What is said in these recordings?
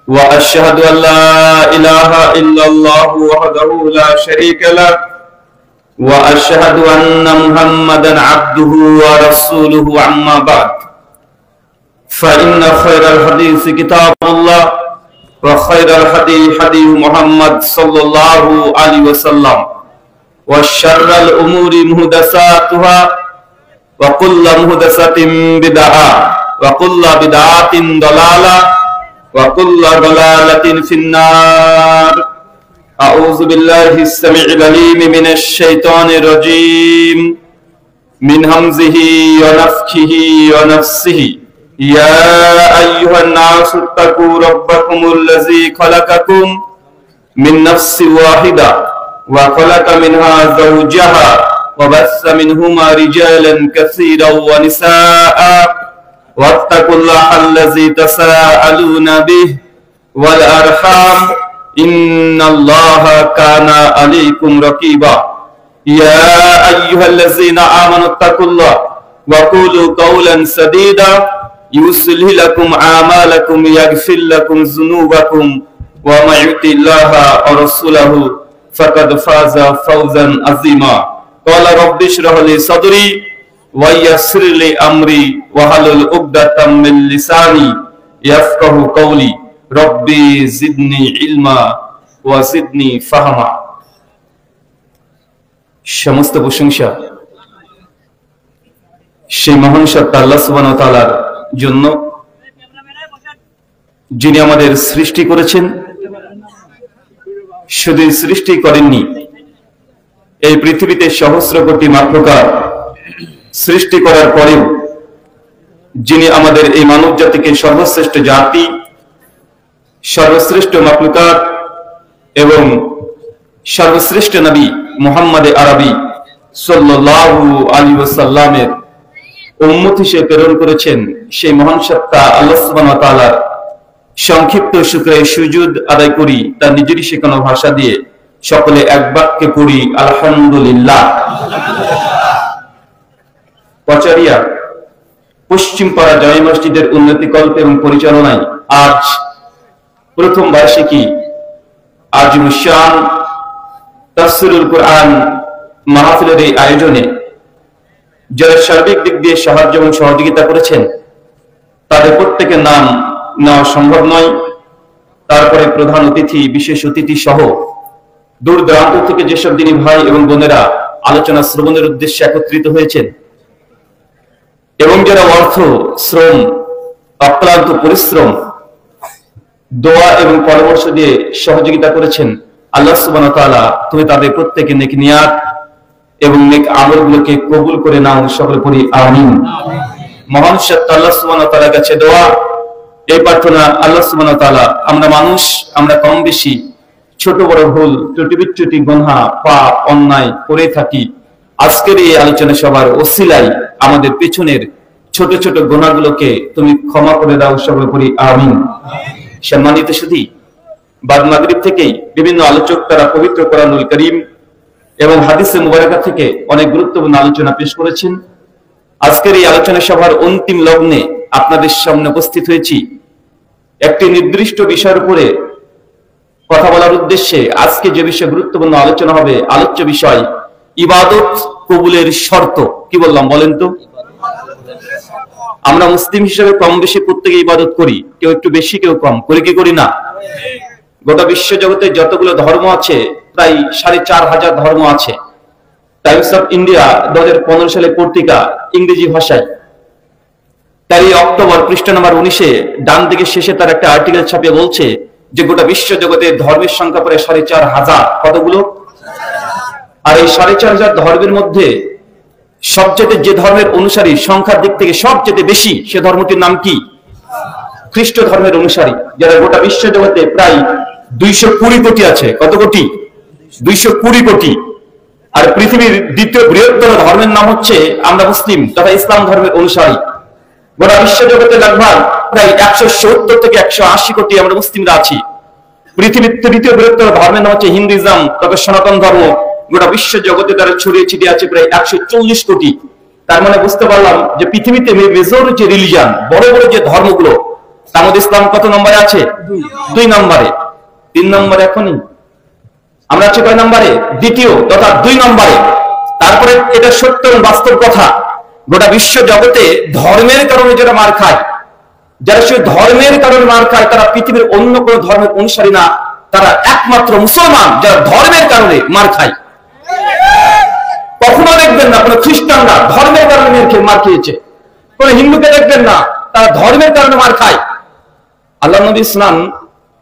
وأشهد أن لا إله إلا الله وحده لا شريك له وأشهد أن محمدا عبده ورسوله أما بعد فإن خير الحديث كتاب الله وخير الهدي هدي محمد صلى الله عليه وسلم وشر الأمور محدثاتها وكل محدثة بدعة وكل بدعة ضلالة وكل ضلالة في النار. أعوذ بالله السميع العليم من الشيطان الرجيم من همزه ونفخه ونفسه. يا أيها الناس اتقوا ربكم الذي خلقكم من نفس واحدة وخلق منها زوجها وبث منهما رجالا كثيرا ونساء واتقوا الله الذي تساءلون به والأرحام إن الله كان عليكم رقيبا. يا أيها الذين آمنوا اتقوا الله وقولوا قولا سديدا يصلح لكم أعمالكم يغفر لكم ذنوبكم ومن يطع الله ورسوله فقد فاز فوزا عظيما. قال رب اشرح لي صدري ويسر لي أمري واحلل عقدة من لساني يفقهوا قولي ربي زدني علما وزدني فهما. সমস্ত প্রশংসা সেই মহান সত্তা আল্লাহ সুবহানাহু ওয়া তাআলার জন্য, যিনি আমাদের সৃষ্টি করেছেন। শুধু সৃষ্টি করেননি, এই পৃথিবীতে সহস্র কোটি মাখলুকাত সৃষ্টি করার পরেও যিনি আমাদের এই মানব জাতিকে সর্বশ্রেষ্ঠ জাতি, সর্বশ্রেষ্ঠ মাখলুকাত এবং সর্বশ্রেষ্ঠ নবী মুহাম্মদ আরবি সাল্লাল্লাহু আলাইহি ওয়াসাল্লামের উম্মত হিসেবে প্রেরণ করেছেন, সেই মহান সত্তা আল্লাহ সুবহানাহু ওয়া তাআলার সংক্ষিপ্ত শুকরিয়া সুজুদ আদায় করি। তার নিজেরই শেখানো ভাষা দিয়ে সকলে এক বাক্যে পড়ি আলহামদুলিল্লাহ। পচারিয়া পশ্চিম পাড়া জামে মসজিদের উন্নতিকল্প এবং পরিচালনায় আজ প্রথম বার্ষিকী আজিমুশ শান তাফসীরুল কুরআন মাহফিলের এই আয়োজনে যারা সার্বিক দিক দিয়ে সাহায্য এবং সহযোগিতা করেছেন তাদের প্রত্যেকের নাম নেওয়া সম্ভব নয়। তারপরে প্রধান অতিথি, বিশেষ অতিথি সহ দূর দূরান্ত থেকে যেসব দিনী ভাই এবং বোনেরা আলোচনা শ্রবণের উদ্দেশ্যে একত্রিত হয়েছেন এবং যারা অর্থ, শ্রম, অক্লান্ত পরিশ্রম, দোয়া এবং পরামর্শ দিয়ে সহযোগিতা করেছেন, আল্লাহ সুবহানাহু ওয়া তাআলা তুমি তাদের প্রত্যেকের নেক নিয়াত এবং নেক আমলগুলোকে কবুল করে নাও, সকলে পড়ি আমিন। মহান সত্তা আল্লাহ সুবহানাহু ওয়া তাআলার কাছে দোয়া, এই প্রার্থনা, আল্লাহ সুবহানাহু ওয়া তাআলা আমরা মানুষ, আমরা কম বেশি ছোট বড় ভুল, ত্রুটি বিচ্যুতি, গুনাহ, পাপ, অন্যায় করে থাকি। আজকের এই আলোচনা সভার ওসিলায় আমাদের পেছনের ছোট ছোট গুনাহগুলোকে তুমি ক্ষমা করে দাও, সকলে পড়ি আমিন। সম্মানিত সুধী, বাদ মাগরিব থেকেই বিভিন্ন আলোচক তারা পবিত্র কোরআনুল কারীম এবং হাদিসে মুবারাকা থেকে অনেক গুরুত্বপূর্ণ আলোচনা পেশ করেছেন। আজকের এই আলোচনা সভার অন্তিম লগ্নে আপনাদের সামনে উপস্থিত হয়েছি একটি নির্দিষ্ট বিষয়ের উপরে কথা বলার উদ্দেশ্যে। আজকে যে বিষয়ে গুরুত্বপূর্ণ আলোচনা হবে, আলোচ্য বিষয় ইবাদত কবুলের শর্ত। কি বললাম বলেন তো? আমরা মুসলিম হিসেবে কম বেশি প্রত্যেকে ইবাদত করি, কেউ একটু বেশি কেউ কম, করি কি করি না? গোটা বিশ্ব জগতে যতগুলো ধর্ম আছে প্রায় ৪,৫০০ ধর্ম আছে। টাইমস অফ ইন্ডিয়া 2015 সালে পত্রিকা ইংরেজি ভাষায় 13 অক্টোবর পৃষ্ঠা নম্বর 19-এ ডান দিকের শেষে তার একটা আর্টিকেল ছাপিয়ে বলছে যে গোটা বিশ্ব জগতে ধর্মের সংখ্যা প্রায় ৪,৫০০। কতগুলো? আর এই ৪,৫০০ ধর্মের মধ্যে সবচেয়ে যে ধর্মের অনুসারী সংখ্যার দিক থেকে সবচেয়ে বেশি, সে ধর্মটির নাম কি? খ্রিস্ট ধর্মের অনুসারী, যারা গোটা বিশ্ব জগতে প্রায় 220 কোটি আছে। কত কোটি? 220 কোটি। আর পৃথিবীর দ্বিতীয় বৃহত্তর ধর্মের নাম হচ্ছে আমরা মুসলিম তথা ইসলাম ধর্মের অনুসারী। গোটা বিশ্ব জগতে लगभग প্রায় 170 থেকে 180 কোটি আমরা মুসলিমরা আছি। পৃথিবীর তৃতীয় বৃহত্তর ধর্মের নাম হচ্ছে হিন্দুইজম তথা সনাতন ধর্ম। গোটা বিশ্ব জগতে তারা ছড়িয়ে ছিটিয়ে আছে প্রায় 140 কোটি। তার মানে বুঝতে পারলাম যে পৃথিবীতে মেজর যে রিলিজিয়ন, বড় বড় যে ধর্মগুলো, তামুদ ইসলাম কত নম্বরে আছে? 2 নম্বরে। 3 নম্বরে এখনই আমরা আছি কয় নম্বরে? দ্বিতীয় তথা 2 নম্বরে। তারপরে এটা সত্য এবং বাস্তব কথা, গোটা বিশ্ব জগতে ধর্মের কারণে যারা মার খায়, যারা সে ধর্মের কারণে মার খায়, তারা পৃথিবীর অন্য কোন ধর্মের অনুসারী না, তারা একমাত্র মুসলমান যারা ধর্মের কারণে মার খায়। কখনো দেখবেন না কোন খ্রিস্টানরা ধর্মের কারণে মার খেয়েছে, কোন হিন্দুকে দেখবেন না তারা ধর্মের কারণে মার খায়। আল্লাহ নবী ইসলাম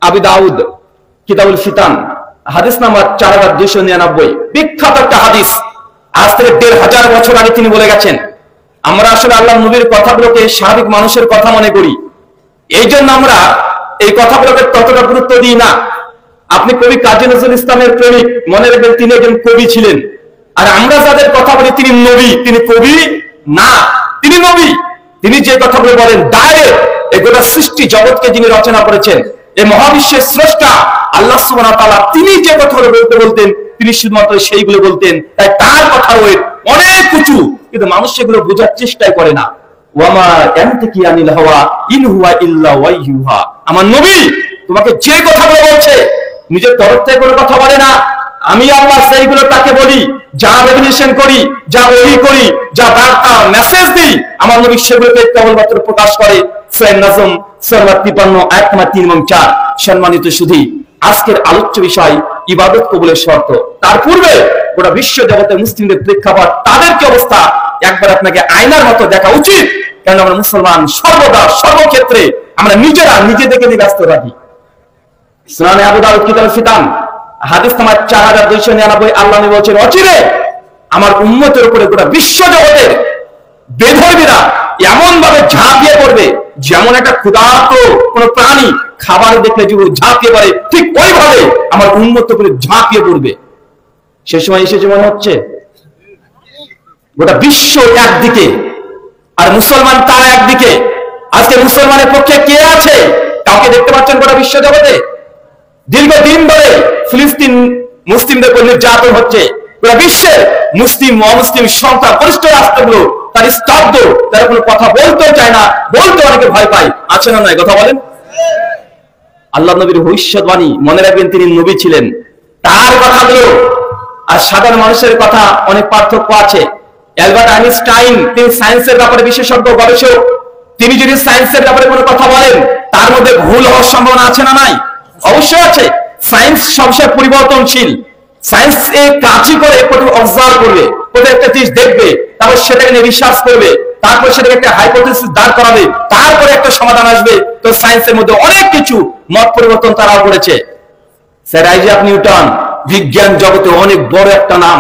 আবি দাউদ কিতাবুল ফিতান হাদিস নাম্বার 4299, বিখ্যাত একটা হাদিস। আজ থেকে 1500 বছর আগে তিনি বলে গেছেন। আমরা আসলে আল্লাহ নবীর কথাগুলোকে স্বাভাবিক মানুষের কথা মনে করি, এই জন্য আমরা এই কথাগুলোকে ততটা গুরুত্ব দিই না। আপনি কবি কাজী নজরুল ইসলামের প্রেমিক, মনে রাখবেন তিনি একজন কবি ছিলেন। আর আমরা যাদের কথা বলি তিনি নবী, তিনি কবি না, তিনি নবী। তিনি যে কথাগুলো বলেন ডাইরেক্ট এই গোটা সৃষ্টি জগৎকে যিনি রচনা করেছেন, এই মহাবিশ্বের স্রষ্টা আল্লাহ সুবহানাহু ওয়া তাআলা, তিনি যে কথাগুলো বলতেন তিনি শুধুমাত্র সেইগুলো বলতেন। তাই তার কথা অনেক উঁচু, কিন্তু মানুষ সেগুলো বোঝার চেষ্টাই করে না। ওয়ামা ইয়ানতিকু আনিল হাওয়া ইন হুয়া ইল্লা ওয়াহয়ুহা। আমার নবী তোমাকে যে কথাগুলো বলছে নিজের তরফ থেকে কোনো কথা বলে না। আমি আল্লাহ সেইগুলো তাকে বলি, যা রেভেলেশন করি, যা ওহী করি, যা বার্তা মেসেজ দিই, আমার নবী সেগুলোকে কেবলমাত্র প্রকাশ করে। সূরা নাজম সূরা 53 আয়াত 3 এবং 4। সম্মানিত সুধী, আজকের আলোচ্য বিষয় ইবাদত কবুলের শর্ত। তার পূর্বে গোটা বিশ্ব জগতের মুসলিমদের প্রেক্ষাপট, তাদের কি অবস্থা একবার আপনাকে আয়নার মতো দেখা উচিত। কারণ আমরা মুসলমান সর্বদা সর্বক্ষেত্রে আমরা নিজেরা নিজেদেরকে নিয়ে ব্যস্ত থাকি। সুনানে আবু দাউদ কিতাবুল ফিতান হাদিস নাম্বার 4299, আল্লাহ নবী বলেছেন অচিরে আমার উম্মতের উপরে গোটা বিশ্ব জগতের বেধর্মীরা এমন ভাবে ঝাঁপিয়ে পড়বে, যেমন একটা ক্ষুধার্ত কোন প্রাণী খাবার দেখলে যেগুলো ঝাঁপিয়ে পড়ে, ঠিক ওইভাবে আমার উম্মত উপরে ঝাঁপিয়ে পড়বে। সে সময় এসেছে মনে হচ্ছে। গোটা বিশ্ব একদিকে আর মুসলমান তারা একদিকে। আজকে মুসলমানের পক্ষে কে আছে? কাউকে দেখতে পাচ্ছেন গোটা বিশ্ব জগতে? দীর্ঘদিন ধরে ফিলিস্তিন মুসলিমদের উপর নির্যাতন হচ্ছে। গোটা বিশ্বের মুসলিম অমুসলিম সংখ্যা গরিষ্ঠ রাষ্ট্রগুলো তার স্তব্ধ, তারা কোনো কথা বলতেও চায় না, বলতে অনেকে ভয় পায়। আছে না নয়? কথা বলেন। আল্লাহ নবীর ভবিষ্যৎবাণী, মনে রাখবেন তিনি নবী ছিলেন, তার কথাগুলো আর সাধারণ মানুষের কথা অনেক পার্থক্য আছে। অ্যালবার্ট আইনস্টাইন তিনি সায়েন্সের ব্যাপারে বিশেষজ্ঞ গবেষক। তিনি যদি সায়েন্সের ব্যাপারে কোনো কথা বলেন তার মধ্যে ভুল হওয়ার সম্ভাবনা আছে না নাই? অবশ্যই আছে। সায়েন্স সবসময় পরিবর্তনশীল। সায়েন্স কাজই করে প্রথমে অবজার্ভ করবে, প্রথমে একটা জিনিস দেখবে, তারপর সেটাকে নিয়ে রিসার্চ করবে, তারপর সেটাকে একটা হাইপোথিসিস দাঁড় করাবে, তারপরে একটা সমাধান আসবে। তো সায়েন্সের মধ্যে অনেক কিছু মত পরিবর্তন তারাও করেছে। স্যার আইজাক নিউটন বিজ্ঞান জগতে অনেক বড় একটা নাম,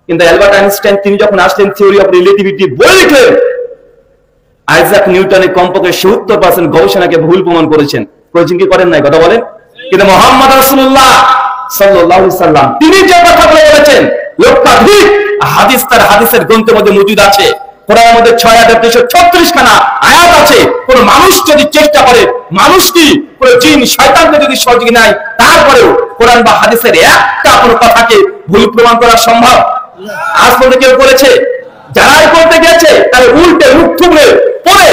কিন্তু অ্যালবার্ট আইনস্টাইন তিনি যখন আসলেন থিওরি অফ রিলেটিভিটি বই লিখলেন, আইজাক নিউটনের কমপক্ষে 70% গবেষণাকে ভুল প্রমাণ করেছেন কি করেন নাই? কথা বলেন। কিন্তু মুহাম্মদ রাসূলুল্লাহ সাল্লাল্লাহু আলাইহি সাল্লাম তিনি যে কথাগুলো বলেছেন লক্ষাধিক হাদিস তার হাদিসের গ্রন্থের মধ্যে মজুদ আছে। কোরআনের মধ্যে ৬,২৩৬ খানা আয়াত আছে। কোন মানুষ যদি চেষ্টা করে, মানুষ কি কোন জিন শয়তানকে যদি সহযোগী নাই, তারপরেও কোরআন বা হাদিসের একটা কোনো কথাকে ভুল প্রমাণ করা সম্ভব? আজ পর্যন্ত কেউ করেছে? যারাই করতে গেছে তারা উল্টে মুখ থুবড়ে পড়ে,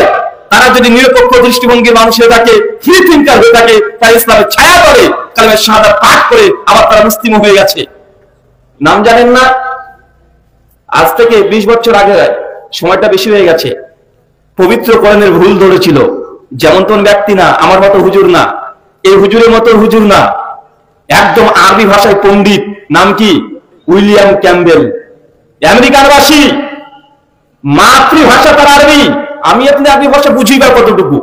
তারা যদি নিরপেক্ষ দৃষ্টিভঙ্গির মানুষ হয়ে থাকে, ফ্রি থিঙ্কার হয়ে থাকে, তারা ইসলামের ছায়া করে কালেমায়ে শাহাদাত পাঠ করে আবার তারা মুসলিম হয়ে গেছে। নাম জানেন না? আজ থেকে 20 বছর আগে, সময়টা বেশি হয়ে গেছে, পবিত্র কোরআনের ভুল ধরেছিল। যেমন কোন ব্যক্তি না, আমার মতো হুজুর না, এই হুজুরের মতো হুজুর না, একদম আরবি ভাষায় পণ্ডিত। নাম কি? উইলিয়াম ক্যাম্বেল, আমেরিকার বাসী, মাতৃভাষা তার আরবি। আমি আপনি আরবি ভাষা বুঝি বা কতটুকু,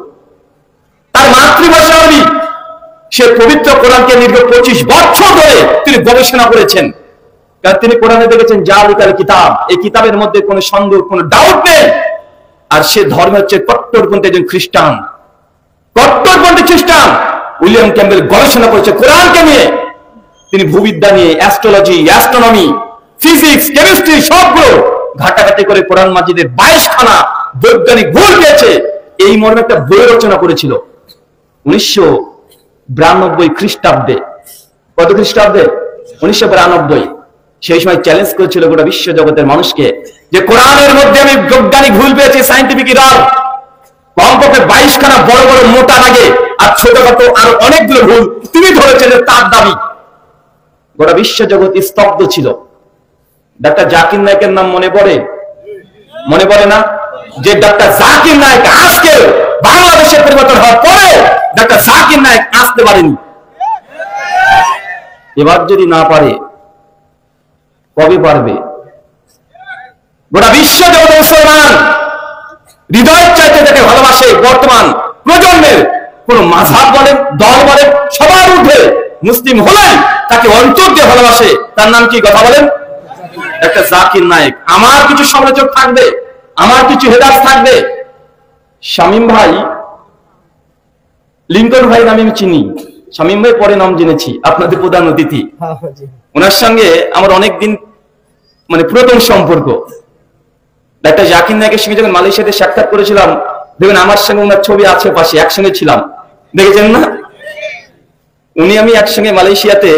তার মাতৃভাষা আরবি। সে পবিত্র কোরআনকে দীর্ঘ 25 বছর ধরে তিনি গবেষণা করেছেন। কারণ তিনি কোরআনে দেখেছেন জালিকাল কিতাব, এই কিতাবের মধ্যে কোনো সন্দেহ, কোনো ডাউট নেই। আর সে ধর্ম হচ্ছে কট্টরপন্থী একজন খ্রিস্টান, কট্টরপন্থী খ্রিস্টান। উইলিয়াম ক্যাম্বেল গবেষণা করেছে কোরআনকে নিয়ে। তিনি ভূবিদ্যা নিয়ে, অ্যাস্ট্রোলজি, অ্যাস্ট্রোনমি, ফিজিক্স, কেমিস্ট্রি সবগুলো ঘাটাঘাটি করে কোরআন মাজিদের 22 খানা বৈজ্ঞানিক ভুল পেয়েছে। এই মর্মে একটা বই রচনা করেছিল 1992 খ্রিস্টাব্দে। কত খ্রিস্টাব্দে? 1992। সেই সময় চ্যালেঞ্জ করেছিল গোটা বিশ্ব জগতের মানুষকে যে কোরআনের মধ্যে আমি বৈজ্ঞানিক ভুল পেয়েছি, সায়েন্টিফিক এরর। কমপক্ষে 22খানা বড় বড় মোটা লাগে, আর ছোটখাটো আরো অনেকগুলো ভুল তিনি ধরেছেন যে তার দাবি। গোটা বিশ্ব জগৎ স্তব্ধ ছিল। ডাক্তার জাকির নায়েকের নাম মনে পড়ে? মনে পড়ে না? যে ডাক্তার জাকির নায়েক আজকে বাংলাদেশের পরিবর্তন হওয়ার পরে ডাক্তার জাকির নায়েক আসতে পারেনি। এবার যদি না পারে কবে পারবে? গোটা বিশ্ব জগতের মুসলমান হৃদয়ের চাইতে যাকে ভালোবাসে, বর্তমান প্রজন্মের কোন মাযহাব বলেন, দল বলেন, সবার ঊর্ধ্বে মুসলিম হলেন তাকে অন্তর দিয়ে ভালোবাসে। তার নাম কি? কথা বলেন। একটা জাকির নায়েক। আমার কিছু সমালোচক থাকবে, আমার কিছু হেদায়েত থাকবে। শামীম ভাই, লিঙ্কন ভাই নামে আমি চিনি, শামীম ভাই পরে নাম জেনেছি, আপনাদের প্রধান অতিথি। ওনার সঙ্গে আমার অনেকদিন মানে পুরাতন সম্পর্ক। ডাক্তার জাকির নায়েকের সঙ্গে যখন মালয়েশিয়াতে সাক্ষাৎ করেছিলাম, দেখবেন আমার সঙ্গে ওনার ছবি আছে পাশে, একসঙ্গে ছিলাম, দেখেছেন না? উনি আমি একসঙ্গে মালয়েশিয়াতে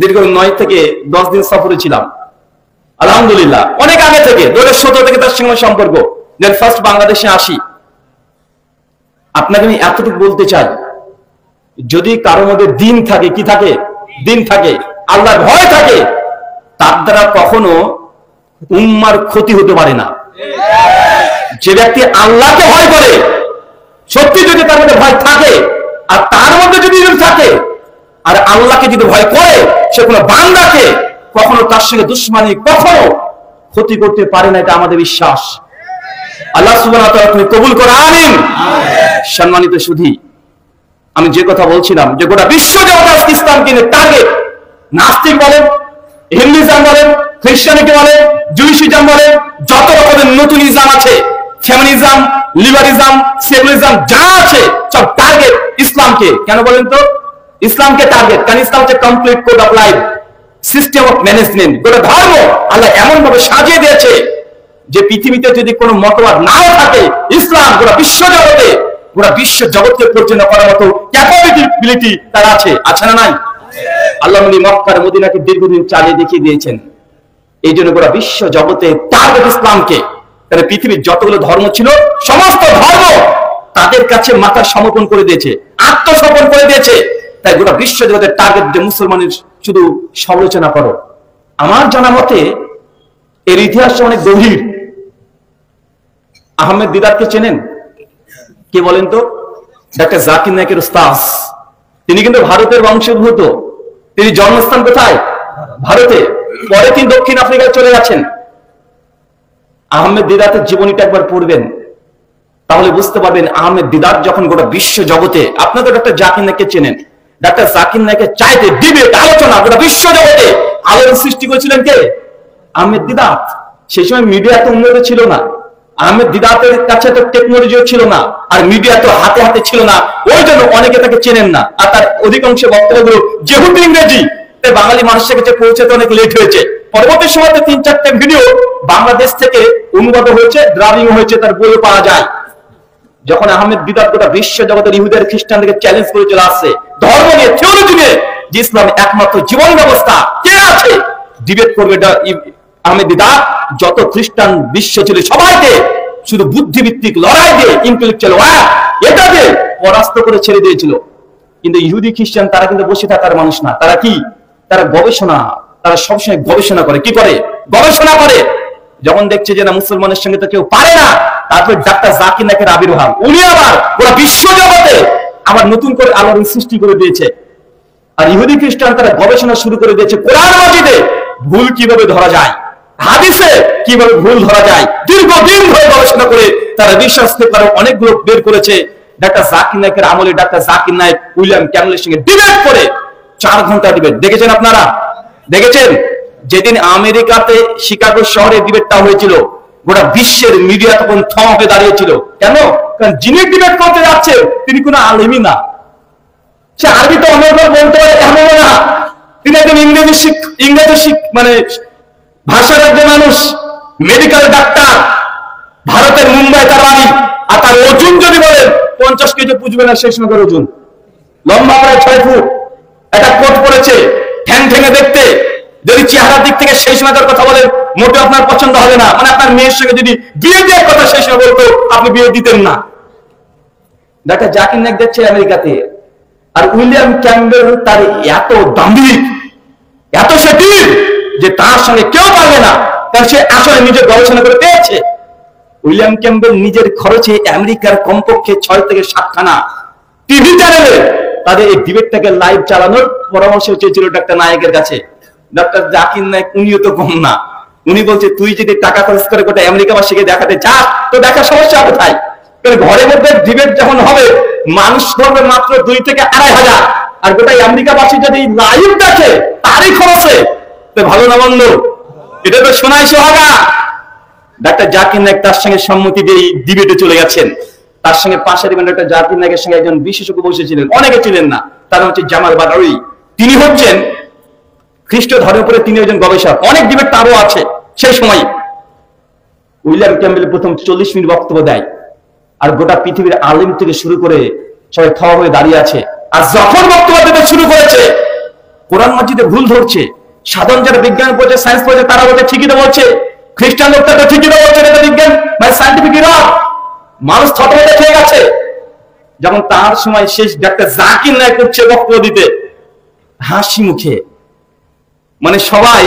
দীর্ঘ 9 থেকে 10 দিন সফরে ছিলাম। আলহামদুলিল্লাহ, অনেক আগে থেকে 2017 থেকে তার সঙ্গে সম্পর্ক। দেন ফার্স্ট বাংলাদেশে আসি। আপনাকে আমি এতটুকু বলতে চাই, যদি কারোর মধ্যে দিন থাকে, কি থাকে? দিন থাকে, আল্লাহর ভয় থাকে, তার দ্বারা কখনো উম্মার ক্ষতি হতে পারে না। যে ব্যক্তি আল্লাহকে ভয় করে, সত্যি যদি তার মধ্যে ভয় থাকে, আর তার মধ্যে যদি থাকে, আর আল্লাহকে যদি ভয় করে, সে কোনো বান্দাকে কখনো তার সঙ্গে দুশমনি, কখনো ক্ষতি করতে পারে না। এটা আমাদের বিশ্বাস। আল্লাহ সুবহানাহু ওয়া তাআলা তুমি কবুল করো, আমিন। সম্মানিত সুধী, আমি যে কথা বলছিলাম যে গোটা বিশ্ব জগৎ ইসলামকে নিয়ে টার্গেট। নাস্তিক বলেন, হিন্দুইজম বলেন, খ্রিস্টানিটি বলেন, জুইশিজম বলেন, যত রকমের নতুন ইসলাম আছে, ফেমিনিজম, লিবারিজম, সেকুলারিজম যা আছে, সব টার্গেট ইসলামকে। কেন বলেন তো? ইসলামকে টার্গেট কারণ ইসলাম হচ্ছে complete code of life, system of management. গোটা ধর্ম আল্লাহ এমন ভাবে সাজিয়ে দিয়েছে যে পৃথিবীতে যদি কোনো মতবাদ নাও থাকে, ইসলাম গোটা বিশ্ব জগতে, গোটা বিশ্ব জগৎকে পরিচালনা করার মতো ক্যাপাবিলিটি তার আছে। আছে না নাই? আল্লাহ মক্কার মদিনাকে দীর্ঘদিন চালিয়ে দেখিয়ে দিয়েছেন। এই জন্য গোটা বিশ্ব জগতে টার্গেট ইসলামকে। তাহলে পৃথিবীর যতগুলো ধর্ম ছিল, সমস্ত ধর্ম তাদের কাছে মাথা সমর্পণ করে দিয়েছে, আত্মসমর্পণ করে দিয়েছে। তাই গোটা বিশ্ব জগতের টার্গেট যে মুসলমানের শুধু সমালোচনা করো। আমার জানা মতে এর ইতিহাস অনেক গভীর। আহমেদ দিদারকে চেনেন? কে বলেন তো? ডাক্তার জাকির নায়েকের উস্তাদ। তিনি কিন্তু ভারতের বংশোদ্ভূত। তিনি জন্মস্থান কোথায়? ভারতে। পরে তিনি দক্ষিণ আফ্রিকায় চলে গেছেন। আহমেদ দিদারের জীবনীটা একবার পড়বেন, তাহলে বুঝতে পারবেন আহমেদ দিদার যখন গোটা বিশ্ব জগতে, আপনাদের ডাক্তার জাকির নায়েককে চেনেন, ডাক্তার জাকির নায়েকের চাইতে ডিবেট, আলোচনা গোটা বিশ্ব জগতে আলোড়ন সৃষ্টি করেছিলেন কে? আহমেদ দিদার। সেই সময় মিডিয়া এত উন্নত ছিল না, আহমেদ দিদাতের কাছে তো টেকনোলজিও ছিল না, আর মিডিয়া তো হাতে হাতে ছিল না। ওই জন্য অনেকে তাকে চেনেন না। আর তার অধিকাংশ বক্তব্যগুলো যেহেতু ইংরেজি, তাই বাঙালি মানুষের কাছে পৌঁছাতে অনেক লেট হয়েছে। পরবর্তী সময় 3-4টা ভিডিও বাংলাদেশ থেকে অনুবাদ হয়েছে, ড্রাবিং হয়েছে, তার বইও পাওয়া যায়। যখন আহমেদ দিদার গোটা বিশ্ব জগতের ইহুদের খ্রিস্টানদেরকে চ্যালেঞ্জ করে চলে আসছে ধর্ম নিয়ে, থিওলজি নিয়ে, যে ইসলাম একমাত্র জীবন ব্যবস্থা, কে আছে ডিবেট করবে আহমেদ দিদার। যত খ্রিস্টান বিশ্ব ছিল সবাইকে শুধু বুদ্ধিভিত্তিক লড়াই দিয়ে, ইন্টেলেকচুয়াল ওয়ার, এটা দিয়ে পরাস্ত করে ছেড়ে দিয়েছিল। কিন্তু ইহুদি খ্রিস্টান তারা কিন্তু বসে থাকার মানুষ না। তারা কি? তারা গবেষণা, তারা সবসময় গবেষণা করে। কি করে? গবেষণা করে। যখন দেখছে যে না মুসলমানের সঙ্গে তো কেউ পারে না, তারপরে ডাক্তার জাকির নায়েকের আবির্ভাব। উনি আবার পুরো বিশ্ব জগতে আবার নতুন করে আলোড়ন সৃষ্টি করে দিয়েছে। আর ইহুদি খ্রিস্টান তারা গবেষণা শুরু করে দিয়েছে কোরআন মাজিদে ভুল কিভাবে ধরা যায়, হাদিসে কিভাবে ভুল ধরা যায়। দীর্ঘদিন ধরে গবেষণা করে তারা বিশ্বাস করে অনেকগুলো বের করেছে। ডাক্তার জাকির নায়েকের আমলে ডাক্তার জাকির নায়েক উইলিয়াম ক্যামেলের সঙ্গে ডিবেট করে 4 ঘন্টা ডিবেট। দেখেছেন আপনারা? দেখেছেন? যেদিন আমেরিকাতে শিকাগো শহরে ডিবেটটা হয়েছিল, গোটা বিশ্বের মিডিয়া তখন থম হয়ে দাঁড়িয়েছিল। কেন? কারণ যিনি ডিবেট করতে যাচ্ছে তিনি কোনো আলেমই না। সে আরবি তো অনেকবার বলতে পারে এমন না, তিনি একজন ইংরেজি মানে ভাষার একজন মানুষ, মেডিকেল ডাক্তার, ভারতের মুম্বাই তার বাড়ি। আর তার ওজন যদি বলেন 50 কেজি পুজবে না, শেষ নগর ওজন, লম্বা প্রায় 6 ফুট, একটা কোট পরেছে, ঠ্যাং ঠেঙে দেখতে। যদি চেহারার দিক থেকে সেই সময় কথা বলেন, মোটে আপনার পছন্দ হবে না। মানে আপনার মেয়ের সঙ্গে যদি বিয়ে দেওয়ার কথা সেই সময় বলতো, আপনি বিয়ে দিতেন না। ডাক্তার জাকির নায়েক যাচ্ছে আমেরিকাতে, আর উইলিয়াম ক্যাম্বেল তার এত দাম্ভিক, এত সঠিক যে তার সঙ্গে কেউ পারবে না, কারণ সে আসলে নিজে গবেষণা করে পেয়েছে। উইলিয়াম ক্যাম্বেল নিজের খরচে আমেরিকার কমপক্ষে 6 থেকে 7খানা টিভি চ্যানেলে তাদের এই ডিবেটটাকে লাইভ চালানোর পরামর্শ চেয়েছিল ডাক্তার নায়েকের কাছে। ডাক্তার জাকির নায়েক উনিও তো কম না, উনি বলছে তুই যদি টাকা খরচ করে গোটা আমেরিকাবাসীকে দেখাতে চাস তো দেখা সমস্যা কোথায়? ঘরের মধ্যে ডিবেট যখন হবে মানুষ ধরবে মাত্র 2 থেকে 2,500, আর গোটা আমেরিকাবাসী যদি লাইভ দেখে তারই খরচে, তো ভালো না মন্দ? এটা তো শোনাই সোহাগা। ডাক্তার জাকির নায়েক তার সঙ্গে সম্মতি দিয়ে ডিবেটে চলে গেছেন। তার সঙ্গে পাশে দেখবেন ডাক্তার জাকির নায়েকের সঙ্গে একজন বিশেষজ্ঞ বসেছিলেন, অনেকে ছিলেন না, তার হচ্ছে জামাল বাদাউই। তিনি হচ্ছেন খ্রিস্ট ধর্মের উপরে তিনি একজন গবেষক, অনেক ডিবেট তারও আছে সেই সময়। উইলিয়াম ক্যাম্বেল প্রথম 40 মিনিট বক্তব্য দেয়, আর গোটা পৃথিবীর আলেম থেকে শুরু করে সবাই থ হয়ে দাঁড়িয়ে আছে। আর যখন বক্তব্য দিতে শুরু করেছে কোরআন মাজিদে ভুল ধরছে, সাধারণ যারা বিজ্ঞান পড়ছে, সায়েন্স পড়ছে, তারা বলছে ঠিকই তো বলছে, খ্রিস্টান লোকটা তো ঠিকই তো বলছে, এটা বিজ্ঞান মানে সায়েন্টিফিক এরর, মানুষ থতমত খেয়ে গেছে। যখন তার সময় শেষ, ডাক্তার জাকির নায়েক উঠছে বক্তব্য দিতে হাসি মুখে, মানে সবাই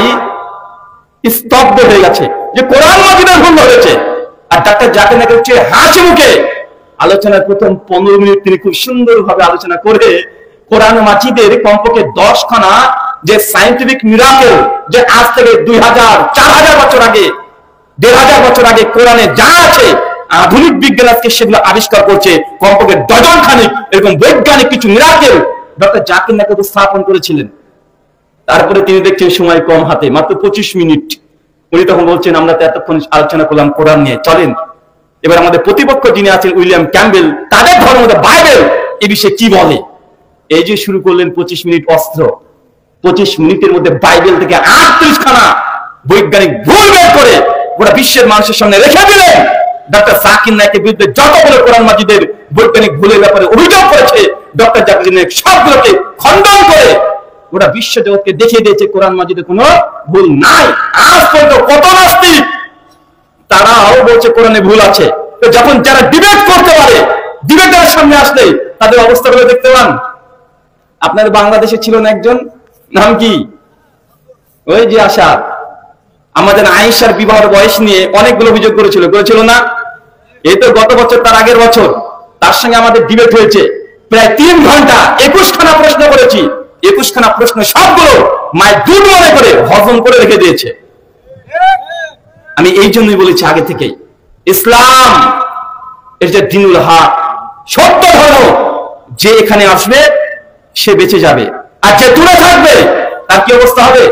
স্তব্ধ হয়ে গেছে যে কোরআন মাজিদের ভুল ধরেছে। আর ডাক্তার জাকির নায়েক উঠছে হাসি মুখে। আলোচনার প্রথম 15 মিনিট তিনি খুব সুন্দরভাবে আলোচনা করে কোরআন মাজিদের কমপক্ষে 10খানা যে সায়েন্টিফিক মিরাকেল, যে আজ থেকে 2000, 4000 বছর আগে, 1500 বছর আগে কোরআনে যা আছে, আধুনিক বিজ্ঞান আজকে সেগুলো আবিষ্কার করছে, কমপক্ষে ডজন খানিক এরকম বৈজ্ঞানিক কিছু মিরাকেল ডক্টর জাকির নায়েক উপস্থাপন করেছিলেন। তারপরে তিনি দেখছেন সময় কম হাতে, মাত্র 25 মিনিট। উনি তখন বলছেন আমরা তো এতক্ষণ আলোচনা করলাম কোরআন নিয়ে, চলেন এবার আমাদের প্রতিপক্ষ যিনি আছেন উইলিয়াম ক্যাম্বেল, তাদের ধর্ম বাইবেল, এই বিষয়ে কি বলে। এই যে শুরু করলেন 25 মিনিট অস্ত্র, 25 মিনিটের মধ্যে বাইবেল থেকে 38খানা বৈজ্ঞানিক ভুল বের করে গোটা বিশ্বের মানুষের সামনে রেখে দিলেন। ডক্টর জাকির নায়েকের বিরুদ্ধে যতগুলো কোরআন মাজিদের বৈজ্ঞানিক ভুলের ব্যাপারে অভিযোগ করেছে ডক্টর জাকির নায়েক সবগুলোকে খণ্ডন করে গোটা বিশ্ব জগৎকে দেখিয়ে দিয়েছে কোরআন মাজিদে কোনো ভুল নাই। আজ পর্যন্ত কত নাস্তিক তারাও বলছে কোরআনে ভুল আছে। তো যখন যারা ডিবেট করতে পারে, ডিবেটের সামনে আসলে তাদের অবস্থাগুলো দেখতে পান। আপনার বাংলাদেশে ছিল না একজন, নাম কি, ওই যে আশা, আমাদের আয়েশার বিবাহের বয়স নিয়ে অনেকগুলো অভিযোগ করেছিল না? এই তো গত বছর, তার আগের বছর তার সঙ্গে আমাদের ডিবেট হয়েছে প্রায় 3 ঘন্টা, 21খানা প্রশ্ন করেছি। 21খানা প্রশ্ন সবগুলো মায়ের দুধ মনে করে হজম করে রেখে দিয়েছে। আমি এই জন্যই বলেছি আগে থেকেই, ইসলাম এর যে দ্বীনুল হক, সত্য ধর্ম, যে এখানে আসবে সে বেঁচে যাবে, আর যে দূরে থাকবে তার কি অবস্থা হবে?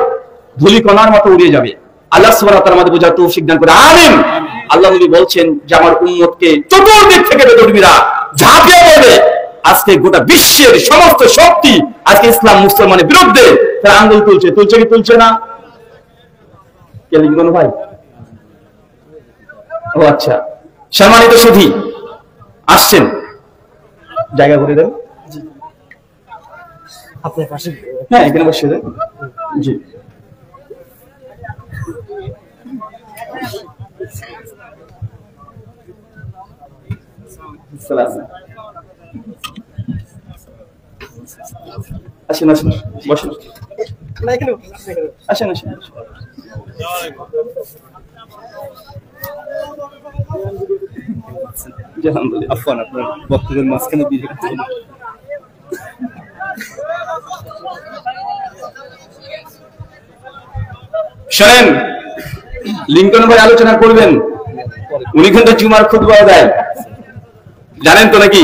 ধূলিকণার মতো উড়িয়ে যাবে। আল্লাহ সুবহানাহু ওয়া তাআলা আমাদের বোঝার তৌফিক দান করে, আমিন। আল্লাহ নবী বলছেন যে আমার উম্মতকে চতুর্দিক থেকে বেদরবিরা ঝাঁপিয়ে পড়বে। আজকে গোটা বিশ্বের সমস্ত শক্তি আজকে ইসলাম মুসলমানের বিরুদ্ধে তারা আঙ্গুল তুলছে কি তুলছে না? কে লিখবেন ভাই? ও আচ্ছা, সম্মানিত সুধী আসছেন, জায়গা করে দেন। আপনার পাশে, হ্যাঁ এখানে বসে দেন। জি, আসেন আসেন, বসেন, আসেন আসেন। আফওয়ান, আপনার বক্তব্যের মাঝখানে দিয়ে শোনেন, লিংকন ভাই আলোচনা করবেন, উনি কিন্তু জুমার খুতবা দেয়, জানেন তো নাকি?